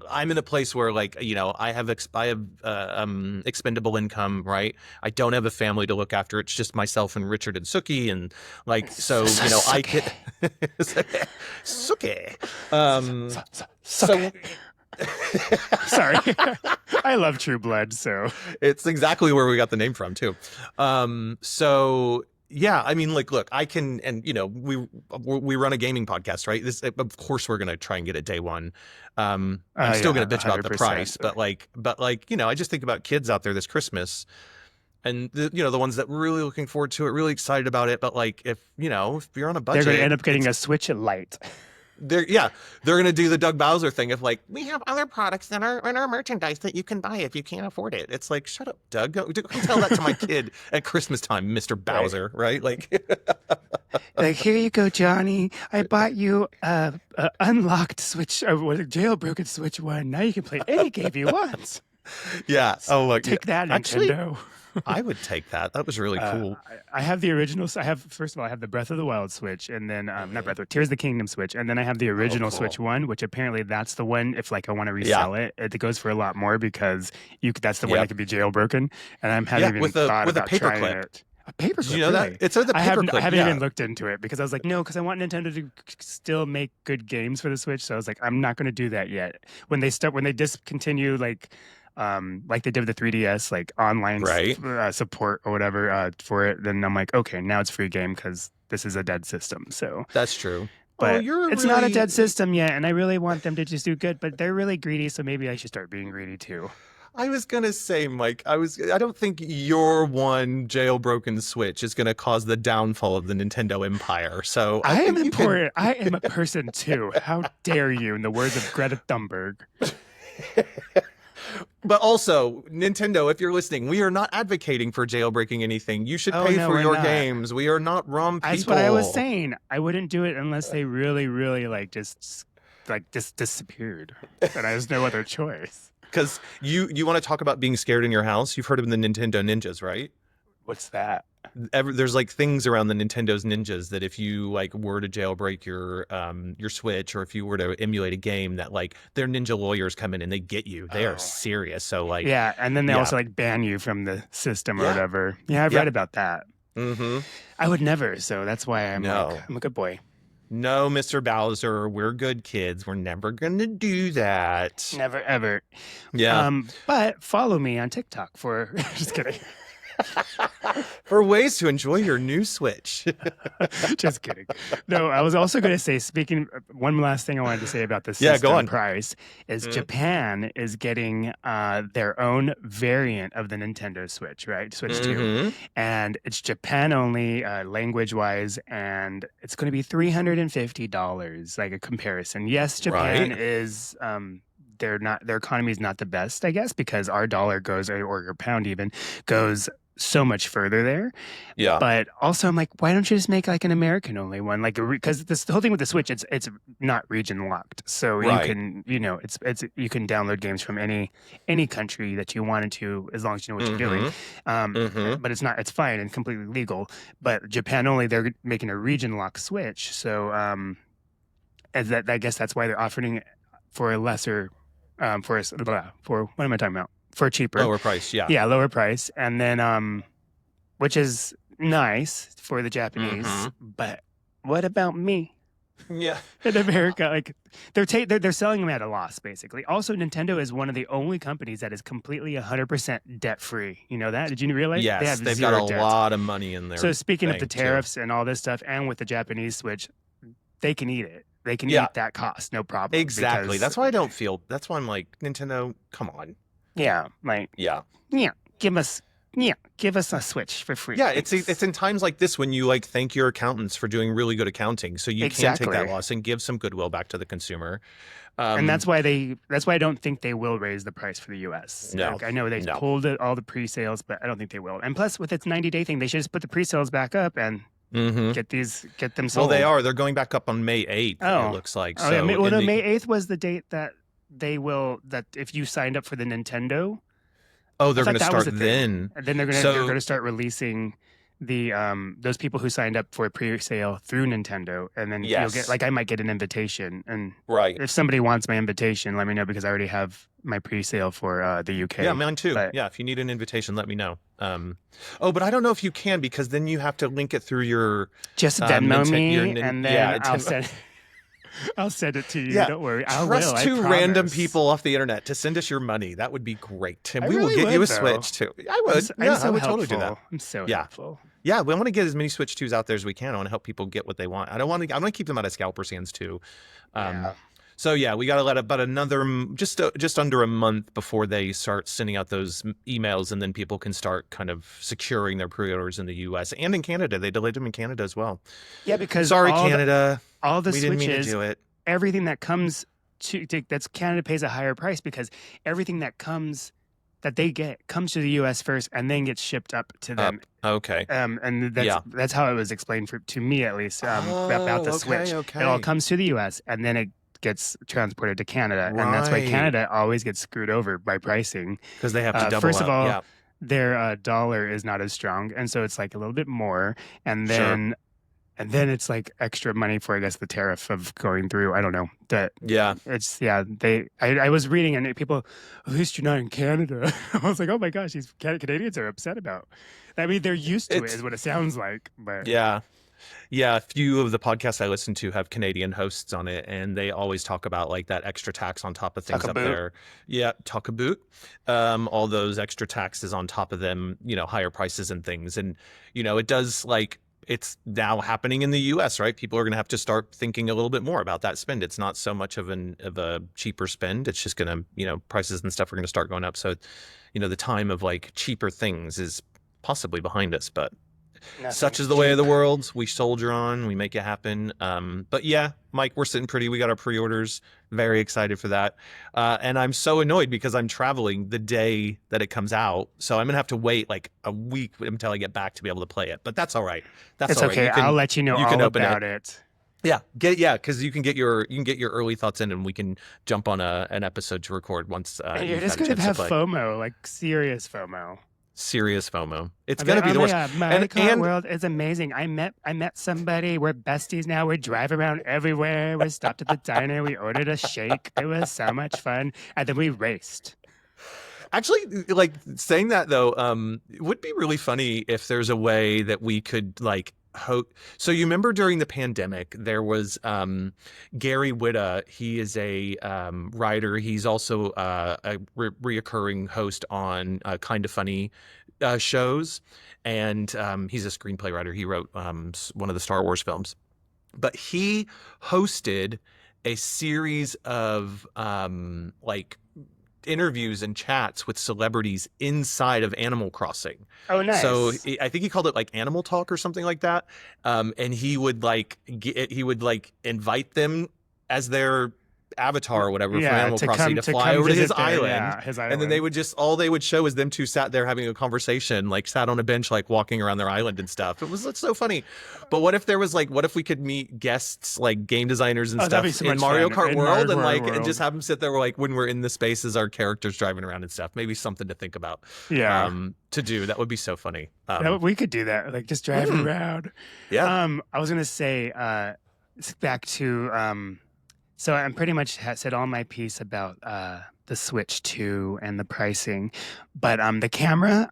I'm in a place where, like, I have expendable income, right? I don't have a family to look after. It's just myself and Richard and Suki, and like, so I can Suki. So. Sorry. I love True Blood, so it's exactly where we got the name from too. So yeah, I mean, like, look, I can, and we run a gaming podcast, right? This, of course, we're gonna try and get it day one. I'm still gonna bitch about the price, but like, I just think about kids out there this Christmas, and the ones that really looking forward to it, really excited about it. But like, if you're on a budget, they're gonna end up getting a Switch Lite. They're gonna do the Doug Bowser thing of like, we have other products that are in our merchandise that you can buy if you can't afford it. It's like, shut up, Doug. Don't tell that to my kid at Christmas time, Mr. Bowser, right? Like, like, here you go, Johnny. I bought you a unlocked Switch, or a jailbroken Switch 1. Now you can play any game you want. Yeah. Oh, look, take that, actually, Nintendo. I would take that. That was really cool. I have the original. First of all, I have the Breath of the Wild Switch, and then Tears of the Kingdom Switch, and then I have the original Switch 1, which apparently that's the one. If like I want to resell it, it goes for a lot more because that's the one that can be jailbroken. And I'm having even thought about trying it. A paperclip. You know that? It's the paperclip. I haven't even looked into it because I was like, no, because I want Nintendo to still make good games for the Switch. So I was like, I'm not going to do that yet. When they discontinue like like they did with the 3DS, like online Right. support or whatever for it, then I'm like, okay, now it's free game because this is a dead system. So, That's true. Oh, but you're it's not a dead really. system yet, and I really want them to just do good, but they're really greedy, so maybe I should start being greedy too. I was gonna say, Mike, I don't think your one jailbroken Switch is gonna cause the downfall of the Nintendo empire. So I I am think you could. important. I am a person too. How dare you, in the words of Greta Thunberg. But also, Nintendo, if you're listening, we are not advocating for jailbreaking anything. You should Oh, pay no, for we're your not. games. We are not ROM people. That's what I was saying. I wouldn't do it unless they really, really just disappeared, and I has no other choice. Because you want to talk about being scared in your house? You've heard of the Nintendo Ninjas, right? What's that? There's like things around the Nintendo's Ninjas that if you like were to jailbreak your Switch, or if you were to emulate a game, that like their ninja lawyers come in and they get you. They are serious. So like Yeah, and then they yeah. also like ban you from the system or Yeah. whatever. Yeah, I've Yeah. read about that. Mm-hmm. I would never, so that's why I'm No. like, I'm a good boy. No, Mr. Bowser, we're good kids. We're never gonna do that. Never ever. Yeah. But follow me on TikTok for just kidding. For ways to enjoy your new Switch. Just kidding. No, I was also going to say, one last thing I wanted to say about the system go on. price is Japan is getting their own variant of the Nintendo Switch, right? Switch 2. Mhm. And it's Japan only, language-wise, and it's going to be $350, like a comparison. Yes, Japan Right. is... their economy is not the best, I guess, because our dollar goes, or your pound even, goes so much further there. Yeah. But also I'm like, why don't you just make like an American only one? Like, because the whole thing with the Switch, it's not region locked. So Right. you can, it's you can download games from any country that you wanted to, as long as you know what you're doing. But it's fine and completely legal. But Japan only, they're making a region lock Switch. So as that, I guess that's why they're offering it for a lesser, for what am I talking about? For a cheaper, Lower price. Yeah. yeah, lower price, and then which is nice for the Japanese. But what about me Yeah. in America? Like they're selling them at a loss, basically. Also, Nintendo is one of the only companies that is completely 100% debt free. You know that? Did you realize? Yes, they've got a lot of money in there. So speaking of the tariffs and all this stuff, and with the Japanese Switch, they can eat it. They can eat that cost, no problem. Exactly. That's why that's why I'm like, Nintendo, come on. Yeah, like Yeah. give us a Switch for free. Yeah, it's in times like this when you like thank your accountants for doing really good accounting, so you can take that loss and give some goodwill back to the consumer. And that's why I don't think they will raise the price for the U.S. No, like, I know they pulled all the pre-sales, but I don't think they will. And plus, with its 90-day thing, they should just put the pre-sales back up and get them sold. Well, they're going back up on May 8th. It looks like. So May 8th was the date that that if you signed up for the Nintendo. Oh, they're going to start then. And then they're going to start releasing the those people who signed up for a pre-sale through Nintendo, and then you'll get, like, I might get an invitation, and if somebody wants my invitation, let me know, because I already have my pre-sale for the UK. Yeah, mine too. But, yeah, if you need an invitation, let me know. But I don't know if you can, because then you have to link it through your just Venmo me, and then I'll send it to you. Yeah. Don't worry. Trust two random people off the internet to send us your money. That would be great. And we will get you a Switch too. I would. I would totally do that. I'm so helpful. Yeah, we want to get as many Switch 2s out there as we can. I want to help people get what they want. I want to keep them out of scalpers' hands too. So yeah, we got to let about another just under a month before they start sending out those emails, and then people can start kind of securing their pre-orders in the U.S. and in Canada. They delayed them in Canada as well. Yeah, because Canada. All the we Switches, didn't mean to do it. Everything that comes that's Canada pays a higher price, because everything that they get comes to the U.S. first and then gets shipped up to them. Okay. And that's how it was explained to me, at least, about the Switch. Okay. It all comes to the U.S. and then it gets transported to Canada, and that's why Canada always gets screwed over by pricing, because they have to double first up. of all, their dollar is not as strong, and so it's like a little bit more, and then it's like extra money for, I guess, the tariff of going through. I don't know. I was reading, and people, at least you're not in Canada. I was like, oh my gosh, these Canadians are upset about. I mean, they're used to it, is what it sounds like. But yeah. Yeah, a few of the podcasts I listen to have Canadian hosts on it, and they always talk about like that extra tax on top of Talk things up about. there. Yeah, talk about all those extra taxes on top of them, higher prices and things. And, it does like it's now happening in the US, right? People are going to have to start thinking a little bit more about that spend. It's not so much of a cheaper spend. It's just going to, prices and stuff are going to start going up. So, the time of like cheaper things is possibly behind us, but such is Nothing's the way of cheap. the world. We soldier on, we make it happen. But yeah, Mike, we're sitting pretty. We got our pre-orders. Very excited for that. And I'm so annoyed because I'm traveling the day that it comes out. So I'm gonna have to wait like a week until I get back to be able to play it. But that's all right. That's It's all right. okay. I'll let you know You can all open it. about it. Yeah, because you can get your early thoughts in, and we can jump on an episode to record once And you're you've just had a going to chance to have play. FOMO, like serious FOMO. Serious FOMO. It's I'm gonna like, be oh the my worst. God, Mario Kart And World is amazing. I met somebody. We're besties now. We drive around everywhere. We stopped at the diner. We ordered a shake. It was so much fun. And then we raced. actually, like saying that though, it would be really funny if there's a way that we could like so you remember during the pandemic there was Gary Whitta. He is a writer. He's also a reoccurring host on Kind of Funny shows, and he's a screenplay writer. He wrote one of the Star Wars films, but he hosted a series of like interviews and chats with celebrities inside of Animal Crossing. Oh, So nice. I think he called it like Animal Talk or something like that. And he would like invite them as their avatar or whatever from Yeah, Animal Crossing to fly come over to his visit there. island. Yeah, his And then they island. would just all they would show is them two sat there having a conversation, like sat on a bench, like walking around their island and stuff. It's so funny. But what if we could meet guests like game designers and Oh, that'd be stuff so in much Mario fun. Kart In World, Mario and Kart and just World. have them sit there like when we're in the spaces, our characters driving around and stuff. Maybe something to think about Yeah. to do. That would be so funny. We could do that, like just driving around. Yeah. I was gonna say, back to so I'm pretty much said all my piece about the Switch 2 and the pricing, but the camera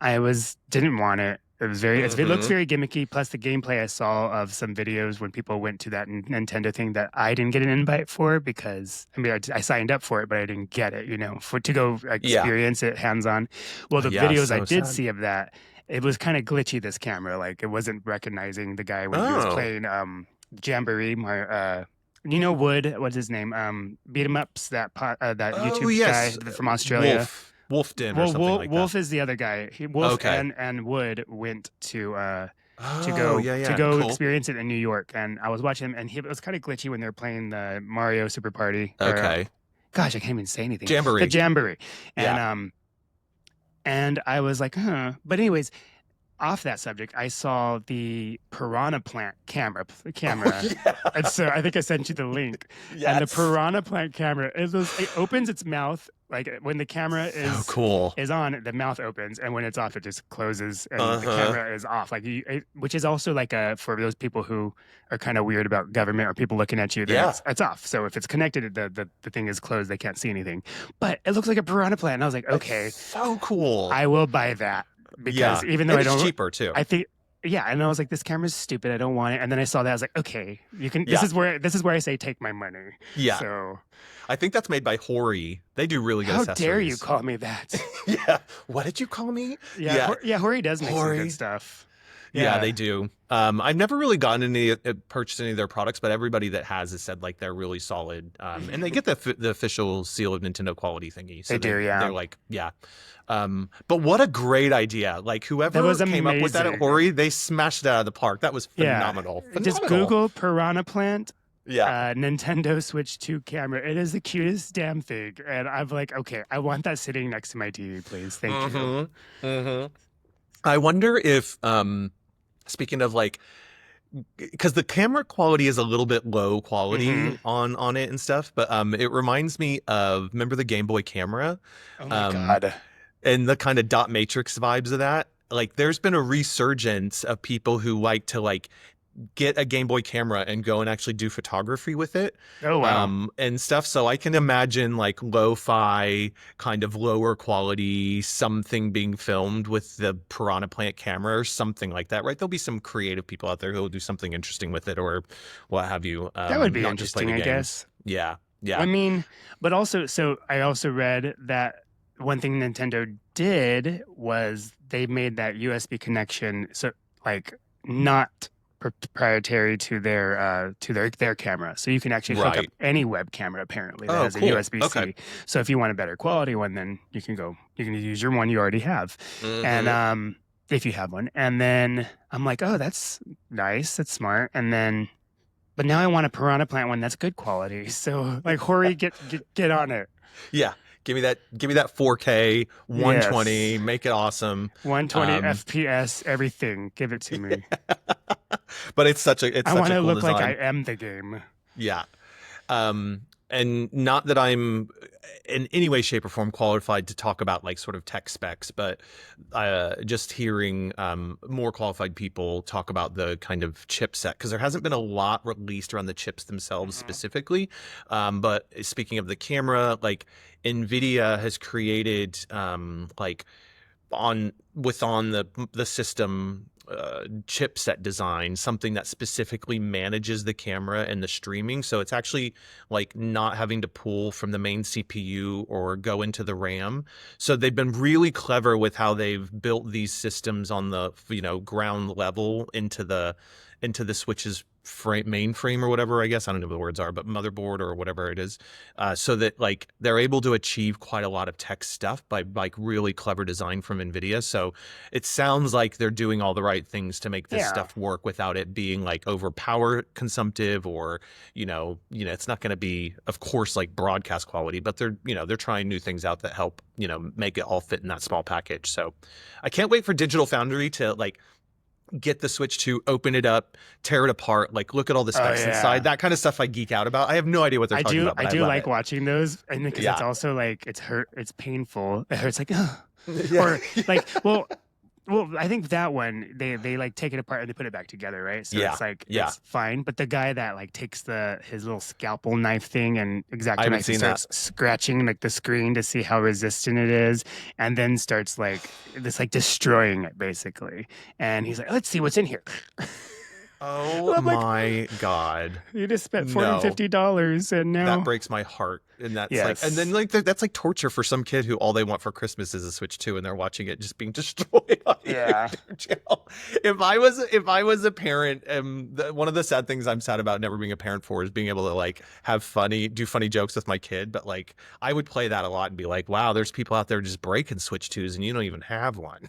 didn't want it. It was it looks Mhm. very gimmicky. Plus the gameplay I saw of some videos when people went to that Nintendo thing that I didn't get an invite for because I signed up for it, but I didn't get it. To go Yeah. experience it hands on. Well, the Yeah, videos I so did sad. see of that, it was kind of glitchy. This camera, like it wasn't recognizing the guy when he was Oh. playing Jamboree. Wood, what's his name? Beat 'em ups, that YouTube yes. guy from Australia. Wolfden or Well, something like Wolf that. is the other guy. Wolf Okay. and Wood went to Oh, yeah. go Cool. experience it in New York, and I was watching him, and it was kind of glitchy when they were playing the Mario Super Party. Okay. Gosh, I can't even say anything. Jamboree. The Jamboree, and Yeah. and I was like, huh. But anyways, off that subject, I saw the Piranha Plant camera. Yeah. And so I think I sent you the link. Yes. And the Piranha Plant camera it opens its mouth like when the camera So cool. is on, the mouth opens, and when it's off, it just closes, and the Uh-huh. camera is off. Like which is also like for those people who are kind of weird about government or people looking at you. Yeah. It's off. So if it's connected, the thing is closed. They can't see anything. But it looks like a Piranha Plant, and I was like, okay, So cool. I will buy that because Yeah. even though And I it's don't, cheaper too. I think. Yeah, and I was like, "This camera's stupid. I don't want it." And then I saw that. I was like, "Okay, you can." Yeah. This is where I say, "Take my money." Yeah. So I think that's made by Hori. They do really good how accessories. dare you call me that? Yeah. What did you call me? Yeah, Hori does make some Hori. good stuff. Yeah, they do. I've never really gotten purchased any of their products, but everybody that has said like they're really solid. And they get the official seal of Nintendo quality thingy. So They do, yeah. They're like, yeah. But what a great idea! Like whoever That was came up with that at amazing. Hori, they smashed it out of the park. That was Yeah. phenomenal. Just Google Piranha Plant, Yeah. Nintendo Switch 2 camera. It is the cutest damn thing, and I'm like, okay, I want that sitting next to my TV, please. Thank you. Mm-hmm. I wonder if, speaking of like, because the camera quality is a little bit low quality Mhm. on it and stuff, but it reminds me of remember the Game Boy camera Oh my Um, god. and the kind of dot matrix vibes of that. Like, there's been a resurgence of people who like to like get a Game Boy camera and go and actually do photography with it. Oh, wow. And stuff. So I can imagine like lo-fi, kind of lower quality, something being filmed with the Piranha Plant camera or something like that, right? There'll be some creative people out there who will do something interesting with it or what have you. That would be Not just play interesting, the I games. guess. Yeah. Yeah. I mean, but also, so I also read that one thing Nintendo did was they made that USB connection so like not proprietary to their camera. So you can actually hook up Right. any web camera apparently that Oh, has a cool. USB-C. Okay. So if you want a better quality one, then you can use your one you already have. And if you have one. And then I'm like, oh, that's nice. That's smart. And then but now I want a Piranha Plant one that's good quality. So like Hori, get on it. Yeah. Give me that 4K, 120, Yes. make it awesome. 120 FPS, everything. Give it to me. But it's such a I want to cool look design. like I am the game. Yeah. And not that I'm in any way, shape, or form qualified to talk about like sort of tech specs, but just hearing more qualified people talk about the kind of chipset, because there hasn't been a lot released around the chips themselves specifically. But speaking of the camera, like NVIDIA has created like on the system chipset design, something that specifically manages the camera and the streaming. So it's actually like not having to pull from the main CPU or go into the RAM. So they've been really clever with how they've built these systems on the, ground level into the Switch's mainframe or whatever, I guess. I don't know what the words are, but motherboard or whatever it is. So that like they're able to achieve quite a lot of tech stuff by like really clever design from NVIDIA. So it sounds like they're doing all the right things to make this stuff work without it being like over power consumptive or, it's not going to be, of course, like broadcast quality, but they're trying new things out that help, make it all fit in that small package. So I can't wait for Digital Foundry to like get the Switch 2, open it up, tear it apart, like look at all the specs inside. That kind of stuff I geek out about. I have no idea what they're talking about. But I do like watching those, and because it's also like it's painful. It hurts like, or like, well, I think that one they like take it apart and they put it back together, right? So it's like it's fine. But the guy that like takes his little scalpel knife thing and X-Acto knife and starts scratching like the screen to see how resistant it is, and then starts like destroying it basically. And he's like, let's see what's in here. Oh my God! You just spent $450, and now that breaks my heart. And that's like, and then like that's like torture for some kid who all they want for Christmas is a Switch 2, and they're watching it just being destroyed on your channel. If I was a parent, one of the sad things I'm sad about never being a parent for is being able to like do funny jokes with my kid. But like I would play that a lot and be like, wow, there's people out there just breaking Switch 2s, and you don't even have one.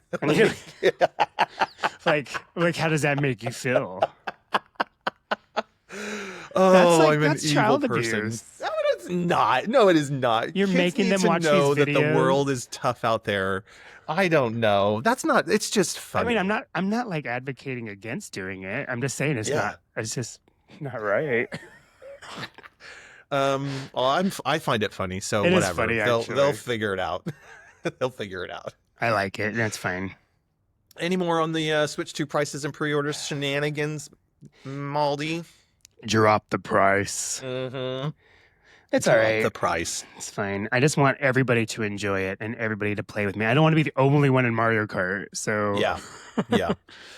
like how does that make you feel? Oh, I'm an evil person. Abuse. No, it's not. No, it is not. You're Kids making them to watch know these videos. That the world is tough out there. I don't know. That's not. It's just funny. I mean, I'm not like advocating against doing it. I'm just saying it's not. It's just not right. Well, I find it funny. So it whatever. Is funny, they'll figure it out. They'll figure it out. I like it. That's fine. Any more on the Switch 2 prices and pre-orders shenanigans, Malldee? Drop the price. Mm-hmm. It's all right. The price. It's fine. I just want everybody to enjoy it and everybody to play with me. I don't want to be the only one in Mario Kart. So yeah.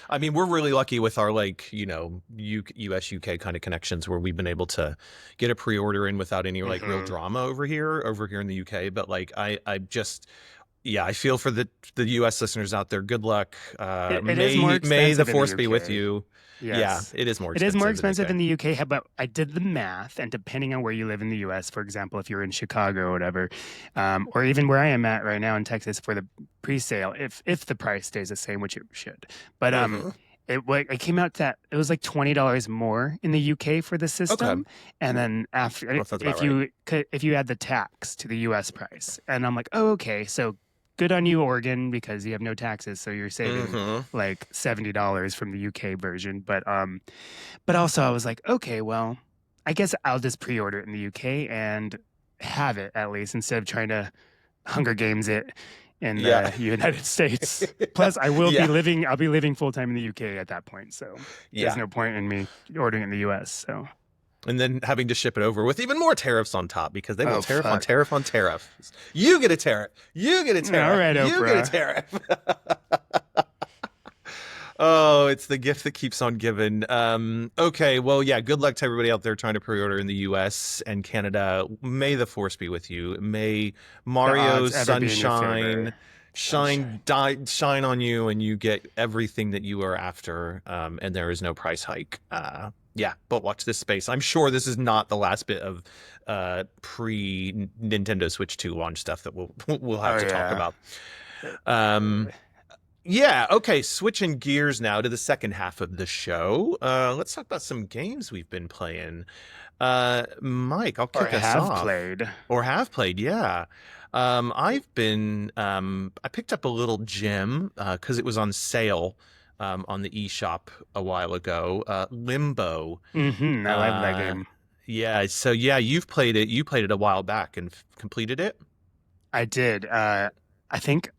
I mean, we're really lucky with our like US UK kind of connections where we've been able to get a pre-order in without any like real drama over here in the UK. But like I feel for the US listeners out there. Good luck. May the force be with you. Yes. Yeah, it is more expensive. It is more expensive in the UK, but I did the math, and depending on where you live in the US, for example, if you're in Chicago or whatever, or even where I am at right now in Texas for the pre-sale, if the price stays the same, which it should. But it came out that it was like $20 more in the UK for the system, and then after if you add the tax to the US price, and I'm like, oh, okay, so good on you, Oregon, because you have no taxes, so you're saving like $70 from the UK version. But also I was like, okay, well, I guess I'll just pre-order it in the UK and have it at least instead of trying to Hunger Games it in Yeah. the United States. Plus, I'll Yeah. be living full time in the UK at that point. So there's Yeah. no point in me ordering in the US. So, And then having to ship it over with even more tariffs on top because they will oh, tariff on fuck. tariff on tariff. You get a tariff. You get a All tariff. right, You get a Oprah. tariff. Oh, it's the gift that keeps on giving. Okay, well, yeah, good luck to everybody out there trying to pre-order in the US and Canada. May the force be with you. May The odds Mario's ever be in your favor. sunshine Sunshine. shine on you and you get everything that you are after. And there is no price hike. Yeah, but watch this space. I'm sure this is not the last bit of pre Nintendo Switch 2 launch stuff that we'll have Oh, to talk yeah. about. Um yeah, okay, switching gears now to the second half of the show. Let's talk about some games we've been playing. Mike, I'll Or kick us have off. played. Or have played, yeah. I picked up a little gem because it was on sale on the eShop a while ago. Limbo. I love that Uh, game. yeah, so yeah, you've played it. You played it a while back and completed it. I did. I think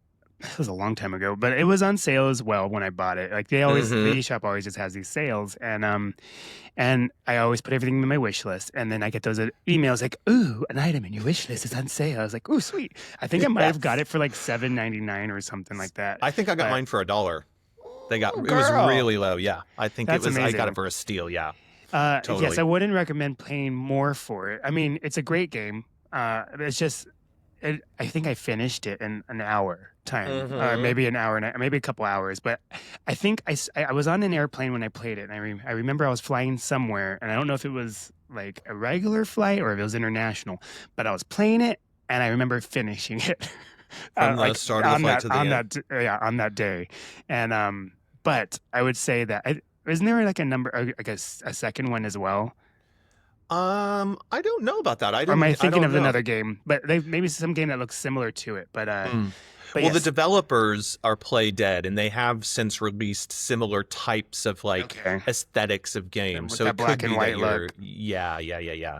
it was a long time ago, but it was on sale as well when I bought it. Like the Mm-hmm. eShop always just has these sales, and I always put everything in my wish list, and then I get those emails like, "Ooh, an item in your wish list is on sale." I was like, "Ooh, sweet!" I think I might have got Yes. it for like $7.99 or something like that. I think I got But mine for $1. ooh, It was girl, really low. Yeah. I think it that's was, I got it amazing. for a steal. Yeah, Yes, totally. I wouldn't recommend paying more for it. I mean, it's a great game. It's just I think I finished it in an hour time, or Mm-hmm. maybe an hour and maybe a couple hours. But I think I was on an airplane when I played it, and I remember I was flying somewhere, and I don't know if it was like a regular flight or if it was international, but I was playing it, and I remember finishing it, From the like start of the flight to the end. on that day, and but I would say that isn't there like a number, like a second one as well? I don't know about that. Or am I I thinking don't of know. another game? But they maybe some game that looks similar to it. Mm. But Well, the yes, developers are Play Dead, and they have since released similar types of like okay. aesthetics of games. With So that it could black and be that white look. yeah.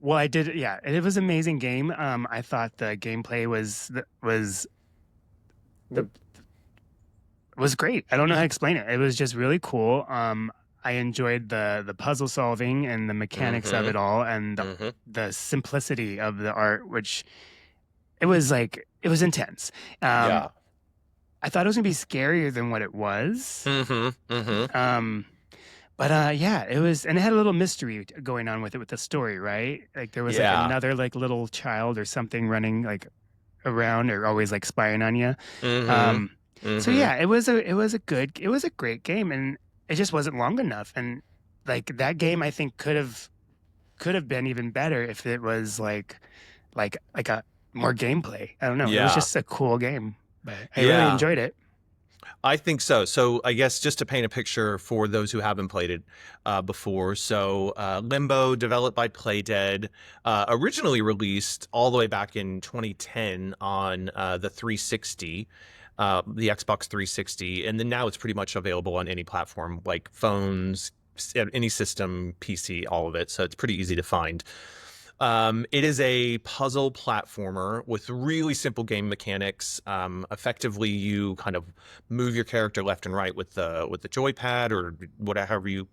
Well, I did. Yeah, it was an amazing game. I thought the gameplay the was great. I don't know how to explain it. It was just really cool. I enjoyed the puzzle solving and the mechanics of Mm-hmm. it all, and Mm-hmm. the simplicity of the art, which it was like it was intense. Um, Yeah. I thought it was gonna be scarier than what it was. Mm-hmm. Mm-hmm. Um, but yeah, it was, and it had a little mystery going on with it with the story, right? Like there was like Yeah. another like little child or something running like around or always like spying on you. Mm-hmm. Um, so Mm-hmm. yeah, it was a great game, and it just wasn't long enough. And like that game, I think could have been even better if it was like a more gameplay. I don't know. It was Yeah. just a cool game, but I really Yeah. enjoyed it. I think so. So I guess just to paint a picture for those who haven't played it before. So Limbo, developed by Playdead, originally released all the way back in 2010 on the 360, the Xbox 360, and then now it's pretty much available on any platform like phones, any system, PC, all of it. So it's pretty easy to find. It is a puzzle platformer with really simple game mechanics. Effectively, you kind of move your character left and right with the joypad or whatever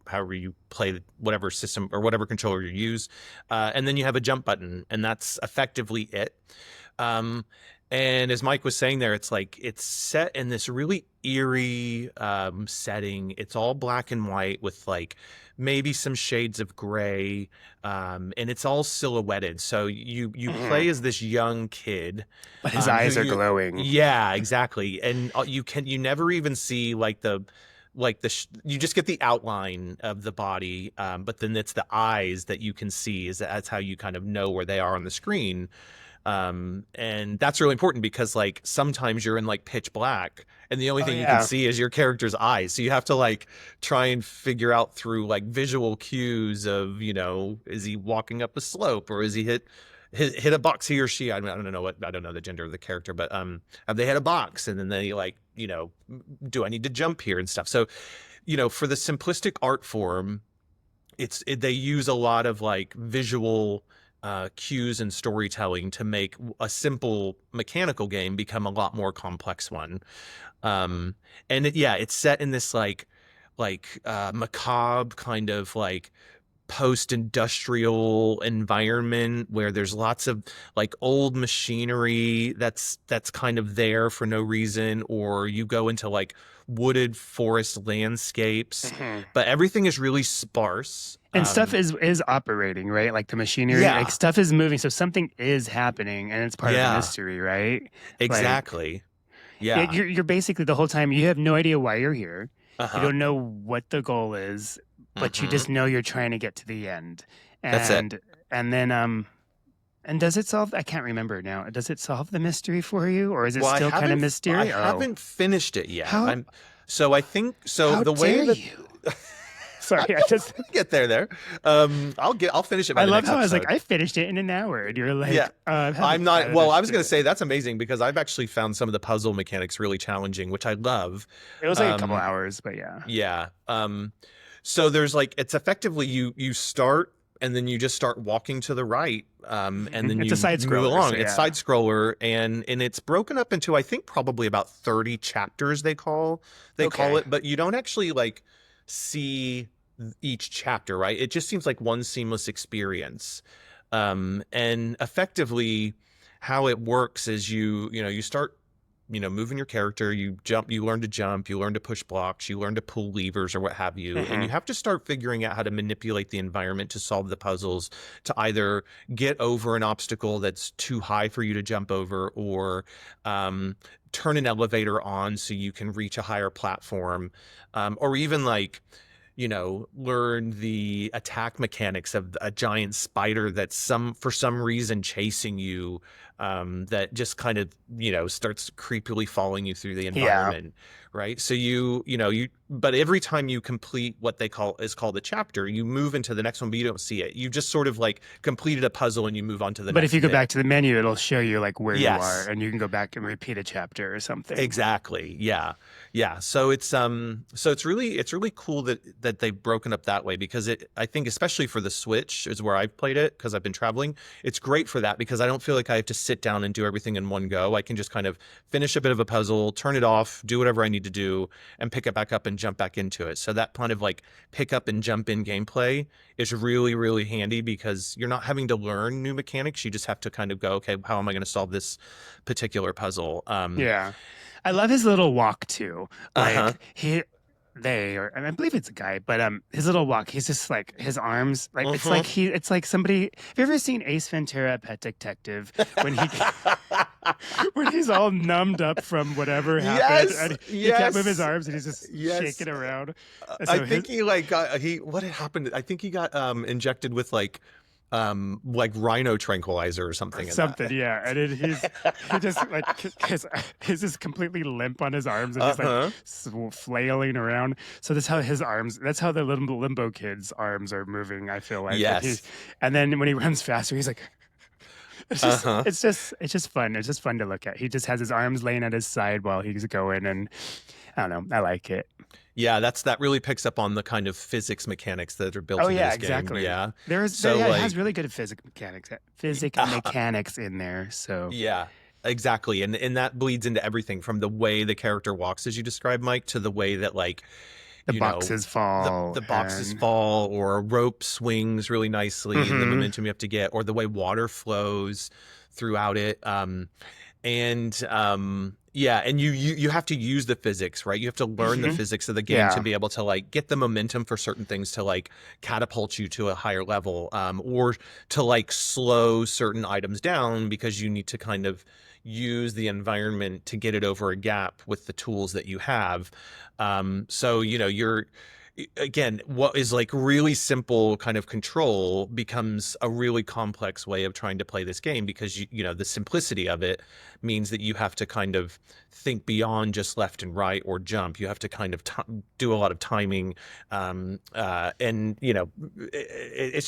however you play whatever system or whatever controller you use, and then you have a jump button, and that's effectively it. Um, and as Mike was saying there, it's like it's set in this really eerie setting. It's all black and white with like maybe some shades of gray, and it's all silhouetted. So you Mhm. play as this young kid, But his who eyes are you're glowing. yeah, exactly, and you never even see you just get the outline of the body, but then it's the eyes that you can see. That's how you kind of know where they are on the screen. And that's really important because like sometimes you're in like pitch black and the only Oh thing you can yeah. see is your character's eyes. So you have to like try and figure out through like visual cues of, is he walking up a slope or is he hit a box, he or she, I don't know the gender of the character, but have they hit a box, and then they like, do I need to jump here and stuff. So, for the simplistic art form, they use a lot of like visual cues and storytelling to make a simple mechanical game become a lot more complex one. And it's set in this macabre kind of like post-industrial environment where there's lots of like old machinery that's kind of there for no reason, or you go into like wooded forest landscapes, but everything is really sparse. And stuff is operating, right? Like the machinery, like stuff is moving, so something is happening, and it's part of the mystery, right? Exactly. Like, you're basically the whole time you have no idea why you're here. You don't know what the goal is, but you just know you're trying to get to the end. And that's it. And then and does it solve? I can't remember now. Does it solve the mystery for you, or is it still kind of mysterious? I haven't finished it yet. How? I think so. How the way dare that you? Sorry, I just get there. I'll finish it. By I the love next how I was episode. like, I finished it in an hour, and you're like, I'm not. Well, I was going to say that's amazing because I've actually found some of the puzzle mechanics really challenging, which I love. It was like a couple hours, but yeah. Yeah. So there's like it's effectively you start and then you just start walking to the right, and then it's a side scroller, move along. So It's side scroller, and it's broken up into I think probably about 30 chapters they call it, but you don't actually like see each chapter, right? It just seems like one seamless experience. And effectively how it works is you start moving your character, you learn to jump, you learn to push blocks, you learn to pull levers or what have you. And you have to start figuring out how to manipulate the environment to solve the puzzles, to either get over an obstacle that's too high for you to jump over, or turn an elevator on so you can reach a higher platform, or even like learn the attack mechanics of a giant spider that's for some reason chasing you, that just kind of, starts creepily following you through the environment. Right. So but every time you complete what is called a chapter, you move into the next one, but you don't see it. You just sort of like completed a puzzle and you move on to the next. But if you go back to the menu, it'll show you like where you are, and you can go back and repeat a chapter or something. Exactly. Yeah. So it's really cool that they've broken up that way, because I think especially for the Switch is where I've played it, because I've been traveling. It's great for that because I don't feel like I have to sit down and do everything in one go. I can just kind of finish a bit of a puzzle, turn it off, do whatever I need to do, and pick it back up and jump back into it. So that kind of like pick up and jump in gameplay is really, really handy, because you're not having to learn new mechanics. You just have to kind of go, okay, how am I going to solve this particular puzzle? I love his little walk too. Like I believe it's a guy, but his little walk, he's just like his arms, like it's like somebody. Have you ever seen Ace Ventura: Pet Detective when when he's all numbed up from whatever happened, and he can't move his arms and he's just shaking around? So I think what had happened? I think he got injected with like rhino tranquilizer or something. Yeah. And he just like he's just completely limp on his arms and just like flailing around. So that's how that's how the Limbo Kid's arms are moving, I feel like. Yes. And then when he runs faster, he's like, it's just fun. It's just fun to look at. He just has his arms laying at his side while he's going, and I don't know. I like it. Yeah, that really picks up on the kind of physics mechanics that are built into this exactly. game. Yeah, it has really good physics mechanics in there. So yeah, exactly, and that bleeds into everything from the way the character walks, as you described, Mike, to the way that like the boxes fall, the boxes fall, or a rope swings really nicely, and the momentum you have to get, or the way water flows throughout it. And you have to use the physics, right? You have to learn the physics of the game to be able to like get the momentum for certain things to like catapult you to a higher level, or to like slow certain items down, because you need to kind of use the environment to get it over a gap with the tools that you have. So you're again, what is like really simple kind of control becomes a really complex way of trying to play this game, because the simplicity of it means that you have to kind of think beyond just left and right or jump. You have to kind of do a lot of timing, and it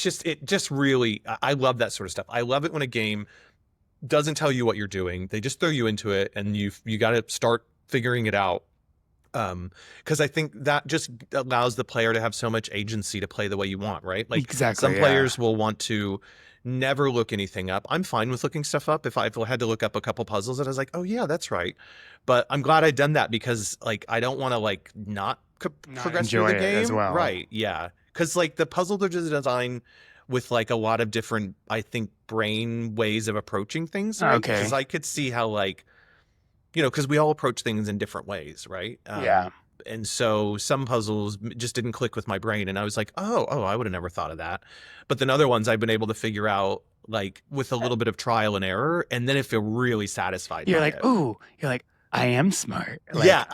just really, I love that sort of stuff. I love it when a game doesn't tell you what you're doing. They just throw you into it, and you got to start figuring it out Because I think that just allows the player to have so much agency to play the way you want, right? Like Exactly. some players will want to never look anything up. I'm fine with looking stuff up. If I had to look up a couple puzzles that I was like, oh yeah, that's right. But I'm glad I'd done that because like I don't want to like not progress through the game. As well. Right. Yeah. Because like the puzzles are designed with like a lot of different, I think, brain ways of approaching things. Right? Okay. Because I could see how like, because we all approach things in different ways, right? Yeah. And so some puzzles just didn't click with my brain, and I was like, oh, I would have never thought of that. But then other ones I've been able to figure out like with a little bit of trial and error, and then I feel really satisfied. You're like, I am smart. Like, yeah.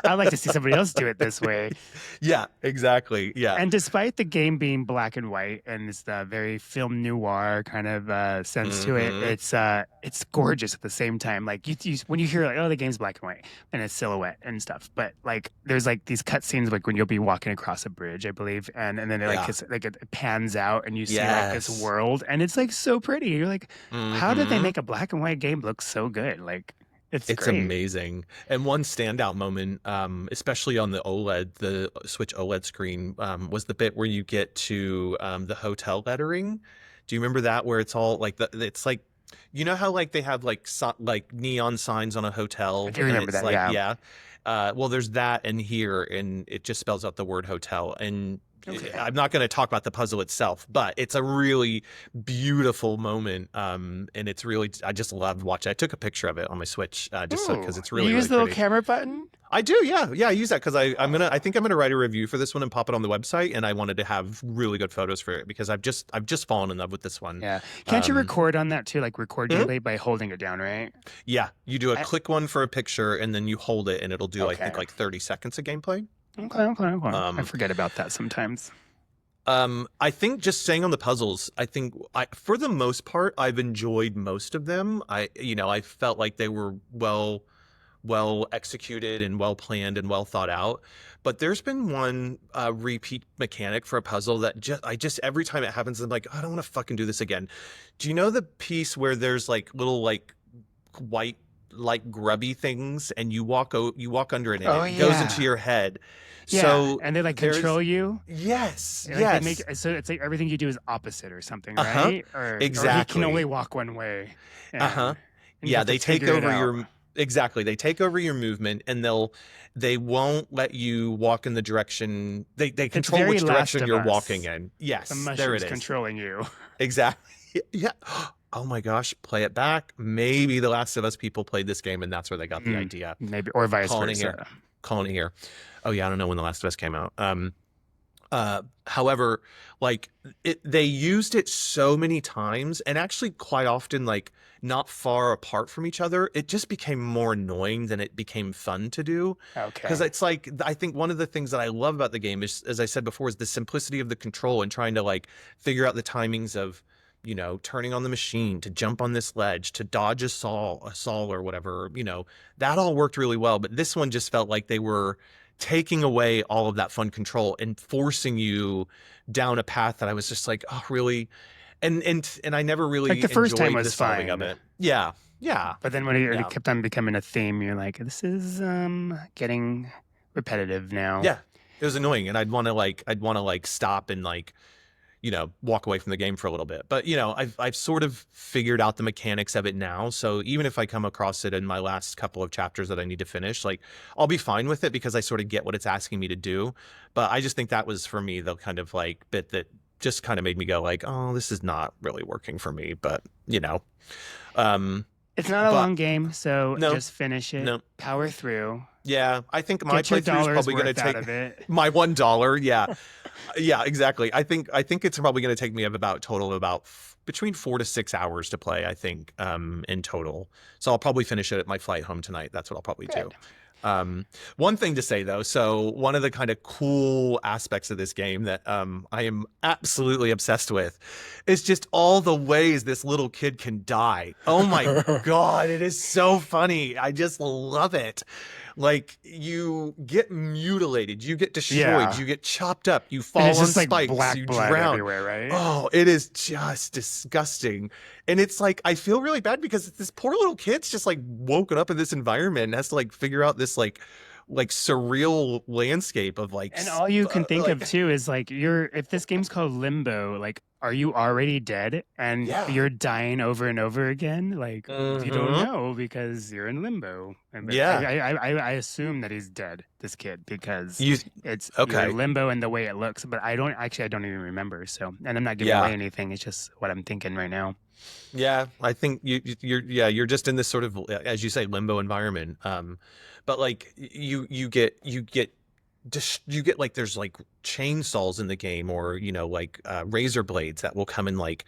I like to see somebody else do it this way. Yeah, exactly. Yeah. And despite the game being black and white and it's the very film noir kind of sense to it, it's gorgeous at the same time. Like when you hear like, oh, the game's black and white and it's silhouette and stuff, but like there's like these cut scenes like when you'll be walking across a bridge, I believe, and then it pans out and you see like this world and it's like so pretty. You're like, how did they make a black and white game look so good? Like. It's great. Amazing. And one standout moment, especially on the Switch OLED screen, was the bit where you get to the hotel lettering. Do you remember that? Where it's all like it's like, you know how like they have like neon signs on a hotel. I do remember that. Like, yeah. Well, there's that in here, and it just spells out the word hotel. And I'm not going to talk about the puzzle itself, but it's a really beautiful moment. And it's really, I just loved watching. I took a picture of it on my Switch just because it's really, you use really the pretty. little camera button? I do, yeah. I use that because I think I'm gonna write a review for this one and pop it on the website. And I wanted to have really good photos for it because I've just fallen in love with this one. Yeah. Can't you record on that too? Like record gameplay by holding it down, right? Yeah. You do a click one for a picture and then you hold it and it'll do I think like 30 seconds of gameplay. Okay. I forget about that sometimes. I think just staying on the puzzles, for the most part, I've enjoyed most of them. I felt like they were well executed and well planned and well thought out. But there's been one repeat mechanic for a puzzle that just every time it happens, I'm like, I don't want to fucking do this again. Do you know the piece where there's like little like white like grubby things and you walk under it and it goes into your head? Yeah, so and they like control you. Yes, like, yes. So it's like everything you do is opposite or something, right? Exactly. Or you can only walk one way. Yeah, they take over your They take over your movement, and they won't let you walk in the direction they control which direction you're walking in. Yes, there it is. Controlling you. Exactly. Yeah. Oh my gosh, play it back. Maybe the Last of Us people played this game, and that's where they got the idea. Maybe, or vice versa. Calling it here. Oh yeah, I don't know when The Last of Us came out. However, like they used it so many times, and actually quite often like not far apart from each other. It just became more annoying than it became fun to do. Okay. Because it's like, I think one of the things that I love about the game is, as I said before, is the simplicity of the control and trying to like figure out the timings of, turning on the machine, to jump on this ledge, to dodge a saw or whatever, that all worked really well. But this one just felt like they were taking away all of that fun control and forcing you down a path that I was just like, oh, really? And I never really like the first time was the solving fine of it. Yeah. But then when it kept on becoming a theme, you're like, this is getting repetitive now. Yeah, it was annoying, and I'd want to stop and walk away from the game for a little bit. But I've sort of figured out the mechanics of it now. So even if I come across it in my last couple of chapters that I need to finish, like I'll be fine with it because I sort of get what it's asking me to do. But I just think that was for me the kind of like bit that just kind of made me go like, oh, this is not really working for me. But it's not a long game, so just finish it. Power through. Yeah, I think my playthrough is probably going to take my $1. Yeah, yeah, exactly. I think it's probably going to take me about between 4 to 6 hours to play. I think in total. So I'll probably finish it at my flight home tonight. That's what I'll probably do. One thing to say though, so one of the kind of cool aspects of this game that I am absolutely obsessed with is just all the ways this little kid can die. Oh my God, it is so funny. I just love it. Like you get mutilated, you get destroyed, you get chopped up, you fall on spikes, like black you blood drown everywhere, right? Oh, it is just disgusting. And it's like, I feel really bad because this poor little kid's just like woken up in this environment and has to like figure out this like like surreal landscape of like And all you can think of like too is like if this game's called Limbo, like are you already dead and yeah. you're dying over and over again? Like you don't Mm-hmm. know because you're in limbo. But Yeah. I assume that he's dead, this kid, because You you're okay. in limbo and the way it looks. But I don't even remember. So, and I'm not giving Yeah. away anything. It's just what I'm thinking right now. Yeah, I think you're just in this sort of, as you say, limbo environment. But like you get like there's like chainsaws in the game, or like razor blades that will come in, like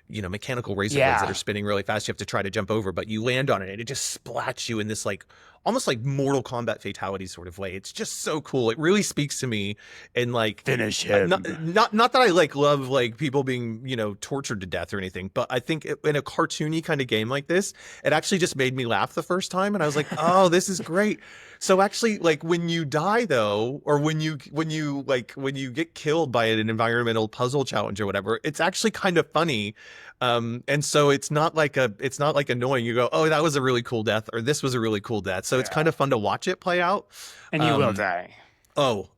mechanical razor blades that are Yeah. spinning really fast. You have to try to jump over, but you land on it and it just splats you in this like almost like Mortal Kombat fatality sort of way. It's just so cool. It really speaks to me. And like Finish not him. not that I like love like people being tortured to death or anything, but I think in a cartoony kind of game like this, it actually just made me laugh the first time, and I was like, oh, this is great. So actually, like when you die though, or when you get killed by an environmental puzzle challenge or whatever, it's actually kind of funny. And so it's not like annoying. You go, oh, that was a really cool death, or this was a really cool death. So it's kind Yeah. of fun to watch it play out. And you will Um, die. oh,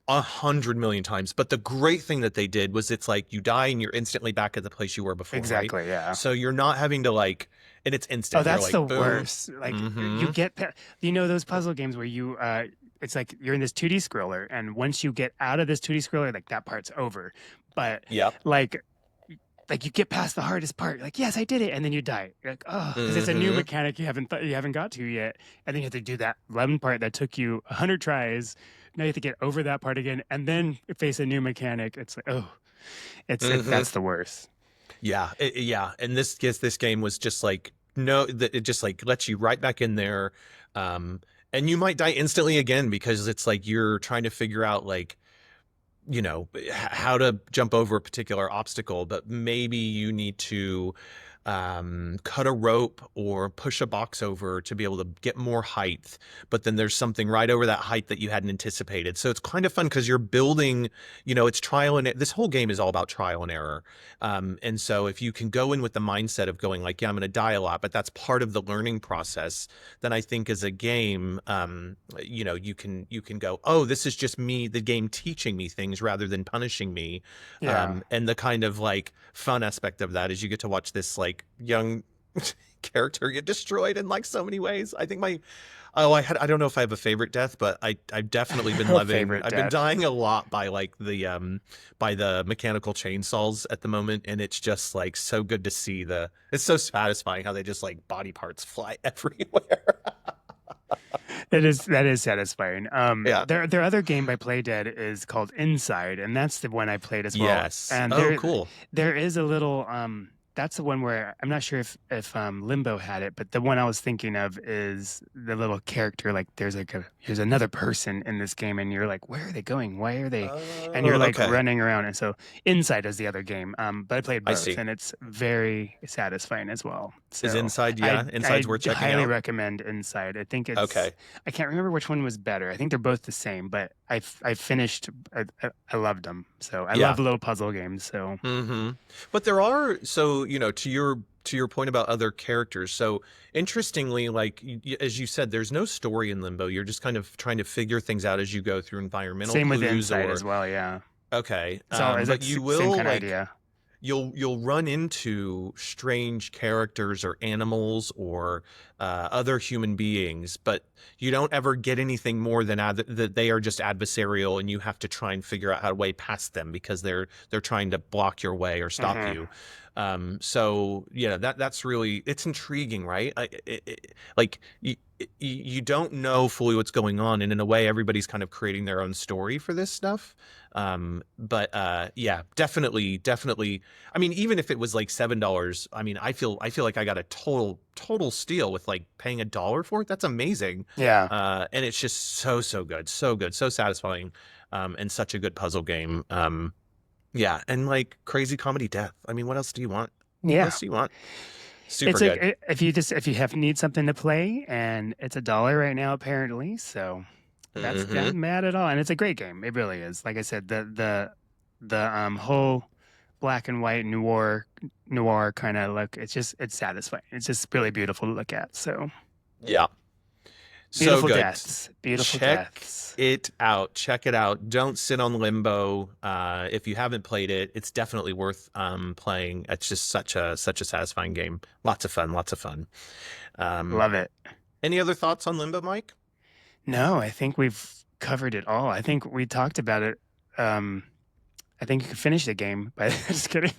100 million times. But the great thing that they did was it's like you die and you're instantly back at the place you were before, right? Exactly. Yeah. So you're not having to like, and it's Oh, instant. You're that's the like, boom. worst. Like Mm-hmm. those puzzle games where it's like you're in this 2D scroller, and once you get out of this 2D scroller, like that part's over. But Yep. like you get past the hardest part, like yes, I did it, and then you die. You're like oh, because it's a new Mm-hmm. mechanic you haven't got to yet, and then you have to do that 11 part that took you 100 tries. Now you have to get over that part again, and then face a new mechanic. It's like oh, Mm-hmm. that's the worst. Yeah. Yeah. And this game was just like, no, that it just like lets you right back in there. And you might die instantly again because it's like you're trying to figure out like how to jump over a particular obstacle, but maybe you need to cut a rope or push a box over to be able to get more height. But then there's something right over that height that you hadn't anticipated. So it's kind of fun because you're building, it's trial and this whole game is all about trial and error. And so if you can go in with the mindset of going like, yeah, I'm going to die a lot, but that's part of the learning process, then I think as a game, you can go, oh, this is just me, the game teaching me things rather than punishing me. Yeah. And the kind of like fun aspect of that is you get to watch this like young character get destroyed in like so many ways. I think I don't know if I have a favorite death, but I've definitely been Favorite I've been death. dying a lot by like by the mechanical chainsaws at the moment, and it's just like so good to see it's so satisfying how they just like body parts fly everywhere. That is satisfying. Yeah. Their other game by Playdead is called Inside, and that's the one I played as well. Yes. And Oh, cool. there is a little that's the one where I'm not sure if Limbo had it, but the one I was thinking of is the little character. Like there's another person in this game, and you're like, where are they going? Why are they? And you're Oh, like okay. running around. And so Inside is the other game. But I played I both, see. and it's very satisfying as well. Is So Inside, I yeah, Inside's worth checking highly out. recommend Inside. I think Okay. I can't remember which one was better. I think they're both the same, but I finished. I loved them. So I Yeah. love little puzzle games. So Mm-hmm. But there are, so to your point about other characters. So interestingly, like as you said, there's no story in Limbo. You're just kind of trying to figure things out as you go through environmental same with clues Inside or as well. Yeah. okay. So is But it you same will kind of like idea? you'll run into strange characters or animals or other human beings, but you don't ever get anything more than that they are just adversarial, and you have to try and figure out how to way past them because they're trying to block your way or stop Hmm. you. So that's really it's intriguing, right? Like you don't know fully what's going on, and in a way, everybody's kind of creating their own story for this stuff. But yeah, definitely. I mean, even if it was like $7, I mean, I feel like I got a total steal with like paying $1 for it. That's amazing. Yeah. And it's just so good, so satisfying, and such a good puzzle game. Yeah, and like crazy comedy death. I mean, what else do you want? What Yeah. else do you want? Super It's good. if you have need something to play, and it's $1 right now apparently, so that's Hmm. not mad at all, and it's a great game. It really is. Like I said, the whole black and white noir kind of look. It's satisfying. It's just really beautiful to look at. So Yeah. So good. Deaths. Beautiful Check deaths. it out. Check it out. Don't sit on Limbo. If you haven't played it, it's definitely worth playing. It's just such a satisfying game. Lots of fun. Lots of fun. Love it. Any other thoughts on Limbo, Mike? No, I think we've covered it all. I think we talked about it. I think you could finish the game, but just kidding.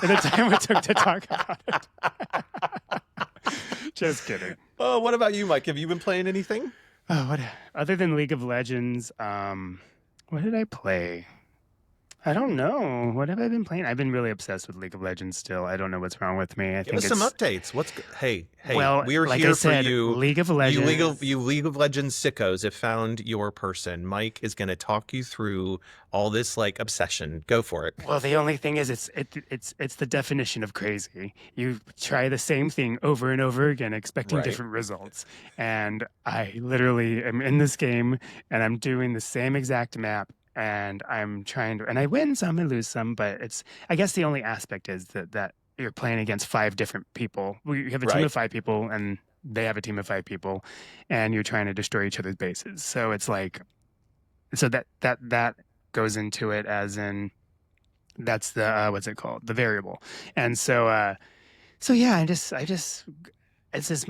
By the time we took to talk about it. Just kidding. Oh, what about you, Mike? Have you been playing anything? Oh, what other than League of Legends, what did I play? I don't know. What have I been playing? I've been really obsessed with League of Legends still. I don't know what's wrong with me. Give us some updates. Hey, well, we are like here I said, for you. League of Legends. You League of Legends sickos have found your person. Mike is going to talk you through all this like obsession. Go for it. Well, the only thing is it's the definition of crazy. You try the same thing over and over again, expecting different results. And I literally am in this game and I'm doing the same exact map. And I'm trying to, and I win some and lose some, but I guess the only aspect is that you're playing against 5 different people. You have a team of 5 people and they have a team of 5 people and you're trying to destroy each other's bases. So it's like, so that goes into it as in, that's the, what's it called? The variable. And so yeah, it's just,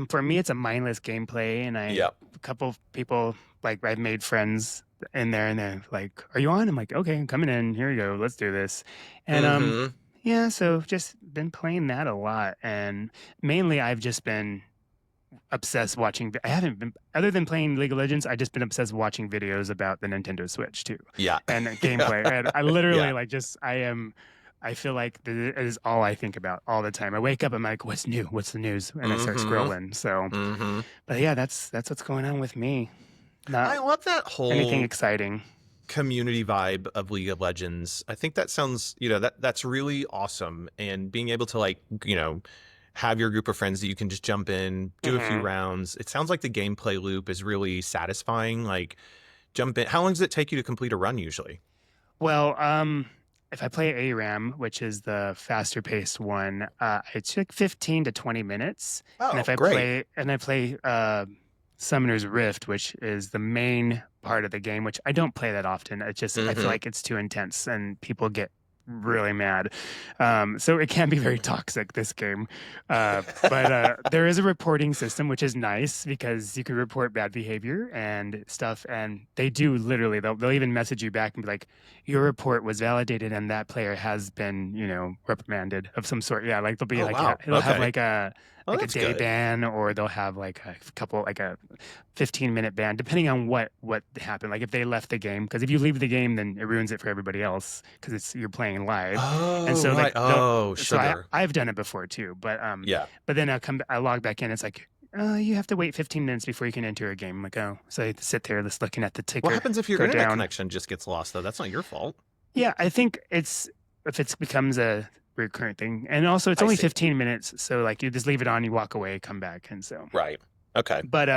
for me, it's a mindless gameplay. And a couple of people, like I've made friends in there and they're like, are you on? I'm like, okay, I'm coming in, here you go, let's do this. And yeah, so just been playing that a lot, and mainly I've just been obsessed watching. I haven't been, other than playing League of Legends, I've just been obsessed watching videos about the Nintendo Switch too. And gameplay. And I literally I feel like it is all I think about all the time. I wake up, I'm like, what's new? What's the news? And I start scrolling. So but yeah, that's what's going on with me. I love that whole anything exciting community vibe of League of Legends. I think that sounds, that's really awesome. And being able to have your group of friends that you can just jump in, do a few rounds. It sounds like the gameplay loop is really satisfying. Like jump in. How long does it take you to complete a run usually? Well, if I play ARAM, which is the faster paced one, it's like 15 to 20 minutes. Oh, and if I great. play Summoner's Rift, which is the main part of the game, which I don't play that often. It's just, I feel like it's too intense and people really mad. So it can be very toxic, this game. But there is a reporting system, which is nice because you can report bad behavior and stuff. And they do literally, they'll even message you back and be like, your report was validated and that player has been, reprimanded of some sort. Yeah, like they'll be they'll have like a day ban, or they'll have like a 15-minute ban, depending on what happened. Like if they left the game, because if you leave the game, then it ruins it for everybody else because you're playing live. Oh, and so right. So I've done it before too, but But then I log back in. It's like, you have to wait 15 minutes before you can enter a game. I'm like, oh, so I have to sit there just looking at the ticker. What happens if your internet connection just gets lost though? That's not your fault. Yeah, I think if it becomes a recurrent thing, and also it's only 15 minutes, so like you just leave it on, you walk away, come back, and so okay. But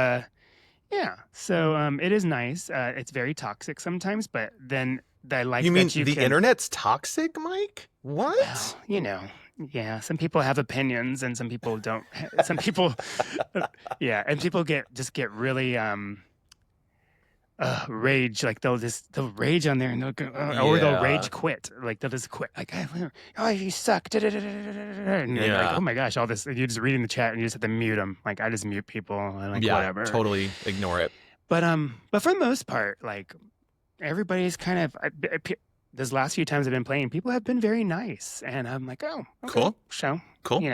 yeah, so it is nice. It's very toxic sometimes, but then I like. You mean the internet's toxic, Mike? What? Well, yeah. Some people have opinions, and some people don't. Some people, yeah, and people get really rage, like they'll rage on there and they'll go, or they'll rage quit, like they'll just quit, like, oh, you suck, and you're like, oh my gosh, all this, you're just reading the chat and you just have to mute them. Like I just mute people and like whatever, totally ignore it. But for the most part, like everybody's kind of those last few times I've been playing, people have been very nice, and I'm like, oh, okay, cool, so cool,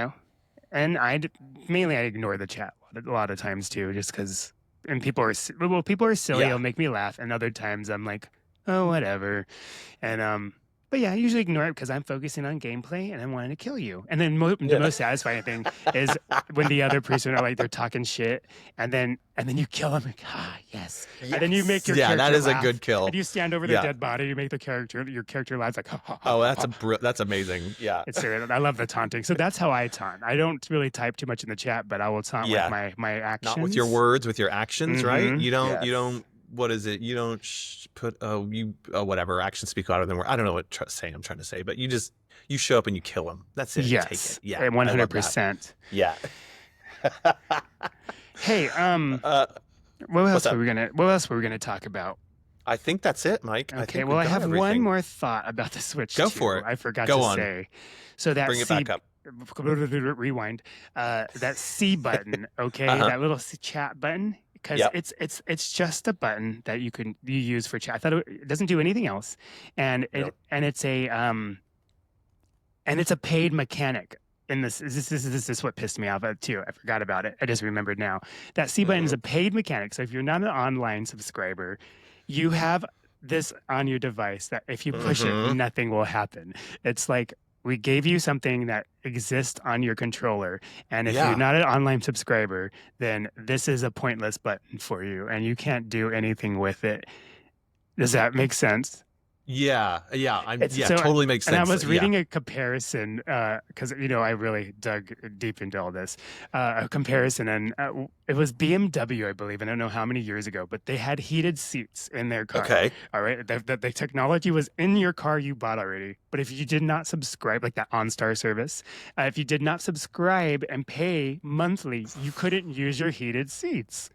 and I ignore the chat a lot of times too, just because. And people are silly. It'll make me laugh. And other times I'm like, oh, whatever. And but yeah, I usually ignore it because I'm focusing on gameplay and I'm wanting to kill you. And then the most satisfying thing is when the other person are like, they're talking shit, and then you kill them. Like, yes. And then you make your character that is laugh, a good kill. And you stand over the dead body. You make your character laughs like, that's amazing. Yeah, it's serious. I love the taunting. So that's how I taunt. I don't really type too much in the chat, but I will taunt with my actions. Not with your words, with your actions, right? You don't. What is it? You don't put whatever, actions speak louder than words. I don't know what I'm trying to say, but you show up and you kill them. That's it. Yes. Take it. Yeah, 100%. Yeah. Hey, What What's else up? were we gonna? What else were we gonna talk about? I think that's it, Mike. I Okay. think Well, we've I got have one everything. more thought about the Switch Go for 2. it. I forgot Go to on. say. So that Bring it back up. rewind. That C button. Okay, Uh-huh. that little chat button. Because Yep. it's just a button that you use for chat. I thought it doesn't do anything else, and Really? it's a paid mechanic. In this is what pissed me off too. I forgot about it. I just remembered now. That C button is Hmm. a paid mechanic. So if you're not an online subscriber, you have this on your device that if you push it, Hmm. nothing will happen. It's like we gave you something that exists on your controller. And if you're Yeah. not an online subscriber, then this is a pointless button for you and you can't do anything with it. Does that make sense? Yeah. Yeah. It's Yeah. so, Totally makes and I sense. was Yeah. reading a comparison because I really dug deep into all this. A comparison, and it was BMW, I believe. I don't know how many years ago, but they had heated seats in their car. Okay. All right, the technology was in your car you bought already. But if you did not subscribe, like that OnStar service, if you did not subscribe and pay monthly, you couldn't use your heated seats.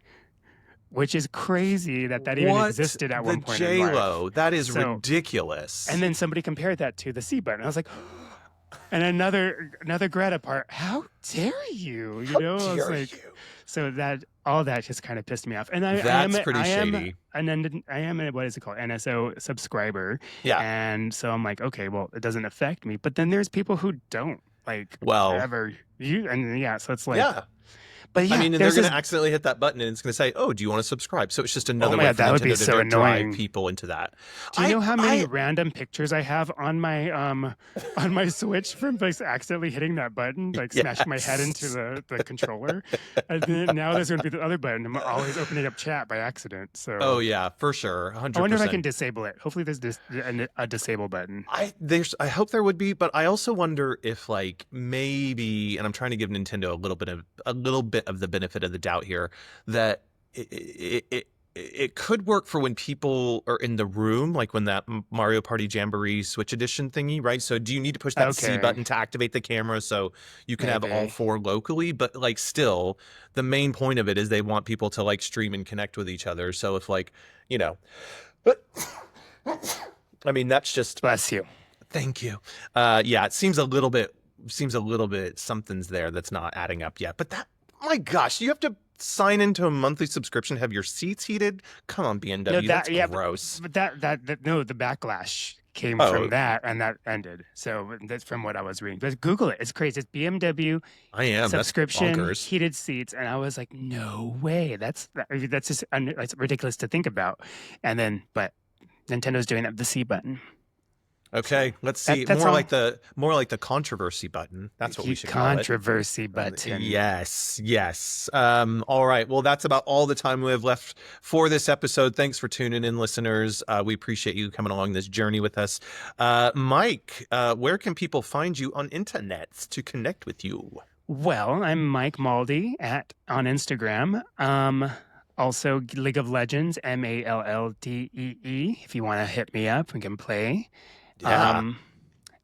Which is crazy that even What existed at the one point in life. J-Lo? That is So, ridiculous. and then somebody compared that to the C button. I was like, and another Greta part. How dare you? How I was dare like, you? so that all that just kind of pissed me off. And That's pretty shady. I am a, what is it called, NSO subscriber, Yeah. and so I'm like, okay, well, it doesn't affect me. But then there's people who don't like Well, ever you, and yeah, so it's like, yeah. but I yeah, mean, and they're there's going this. to accidentally hit that button and it's going to say, "Oh, do you want to subscribe?" So it's just Oh another my way God, for that would Nintendo be to so drive annoying. people into that. Do you know how many I random pictures I have on my on my Switch from like accidentally hitting that button, like smashing my head into yes. the controller? And then now there's going to be the other button. I'm always opening up chat by accident. Oh So yeah, for sure, I wonder if I can 100%. disable it. Hopefully there's a disable button. I hope there would be, but I also wonder if like maybe, and I'm trying to give Nintendo a little bit of the benefit of the doubt here, that it could work for when people are in the room, like when that Mario Party Jamboree Switch Edition thingy, right? So do you need to push that C Okay, button to activate the camera so you can have all maybe. four locally? But like still, the main point of it is they want people to like stream and connect with each other. So if like, you know, but I mean that's just Bless you. thank you. Yeah, it seems a little bit something's there that's not adding up yet. But that, my gosh, you have to sign into a monthly subscription, have your seats heated? Come on, No, BMW, that that's yeah, gross. but that no, the backlash came from Oh, that, and that ended. So that's from what I was reading. But Google it; it's crazy. It's BMW I am. That's subscription, bonkers. heated seats, and I was like, no way. That's just it's ridiculous to think about. And then, but Nintendo's doing that with the C button. Okay, let's That see. that's all. More like the controversy button. That's what we should call it. Controversy button. Yes, yes. All right. Well, that's about all the time we have left for this episode. Thanks for tuning in, listeners. We appreciate you coming along this journey with us. Mike, where can people find you on internets to connect with you? Well, I'm Mike Malldee on Instagram. Also League of Legends, Malldee. If you want to hit me up, we can play. Yeah.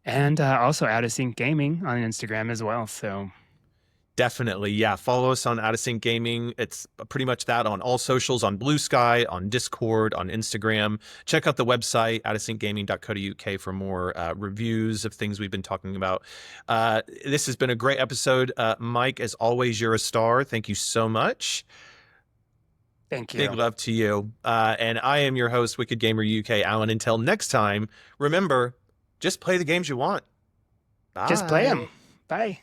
And also Out of Sync Gaming on Instagram as well. So Definitely. Yeah. Follow us on Out of Sync Gaming. It's pretty much that on all socials, on Blue Sky, on Discord, on Instagram. Check out the website, outofsyncgaming.co.uk for more reviews of things we've been talking about. This has been a great episode. Mike, as always, you're a star. Thank you so much. thank you. Big love to you. And I am your host, WckdGmrUK, Alan. Until next time, remember, just play the games you want. Bye. Just play them. Bye.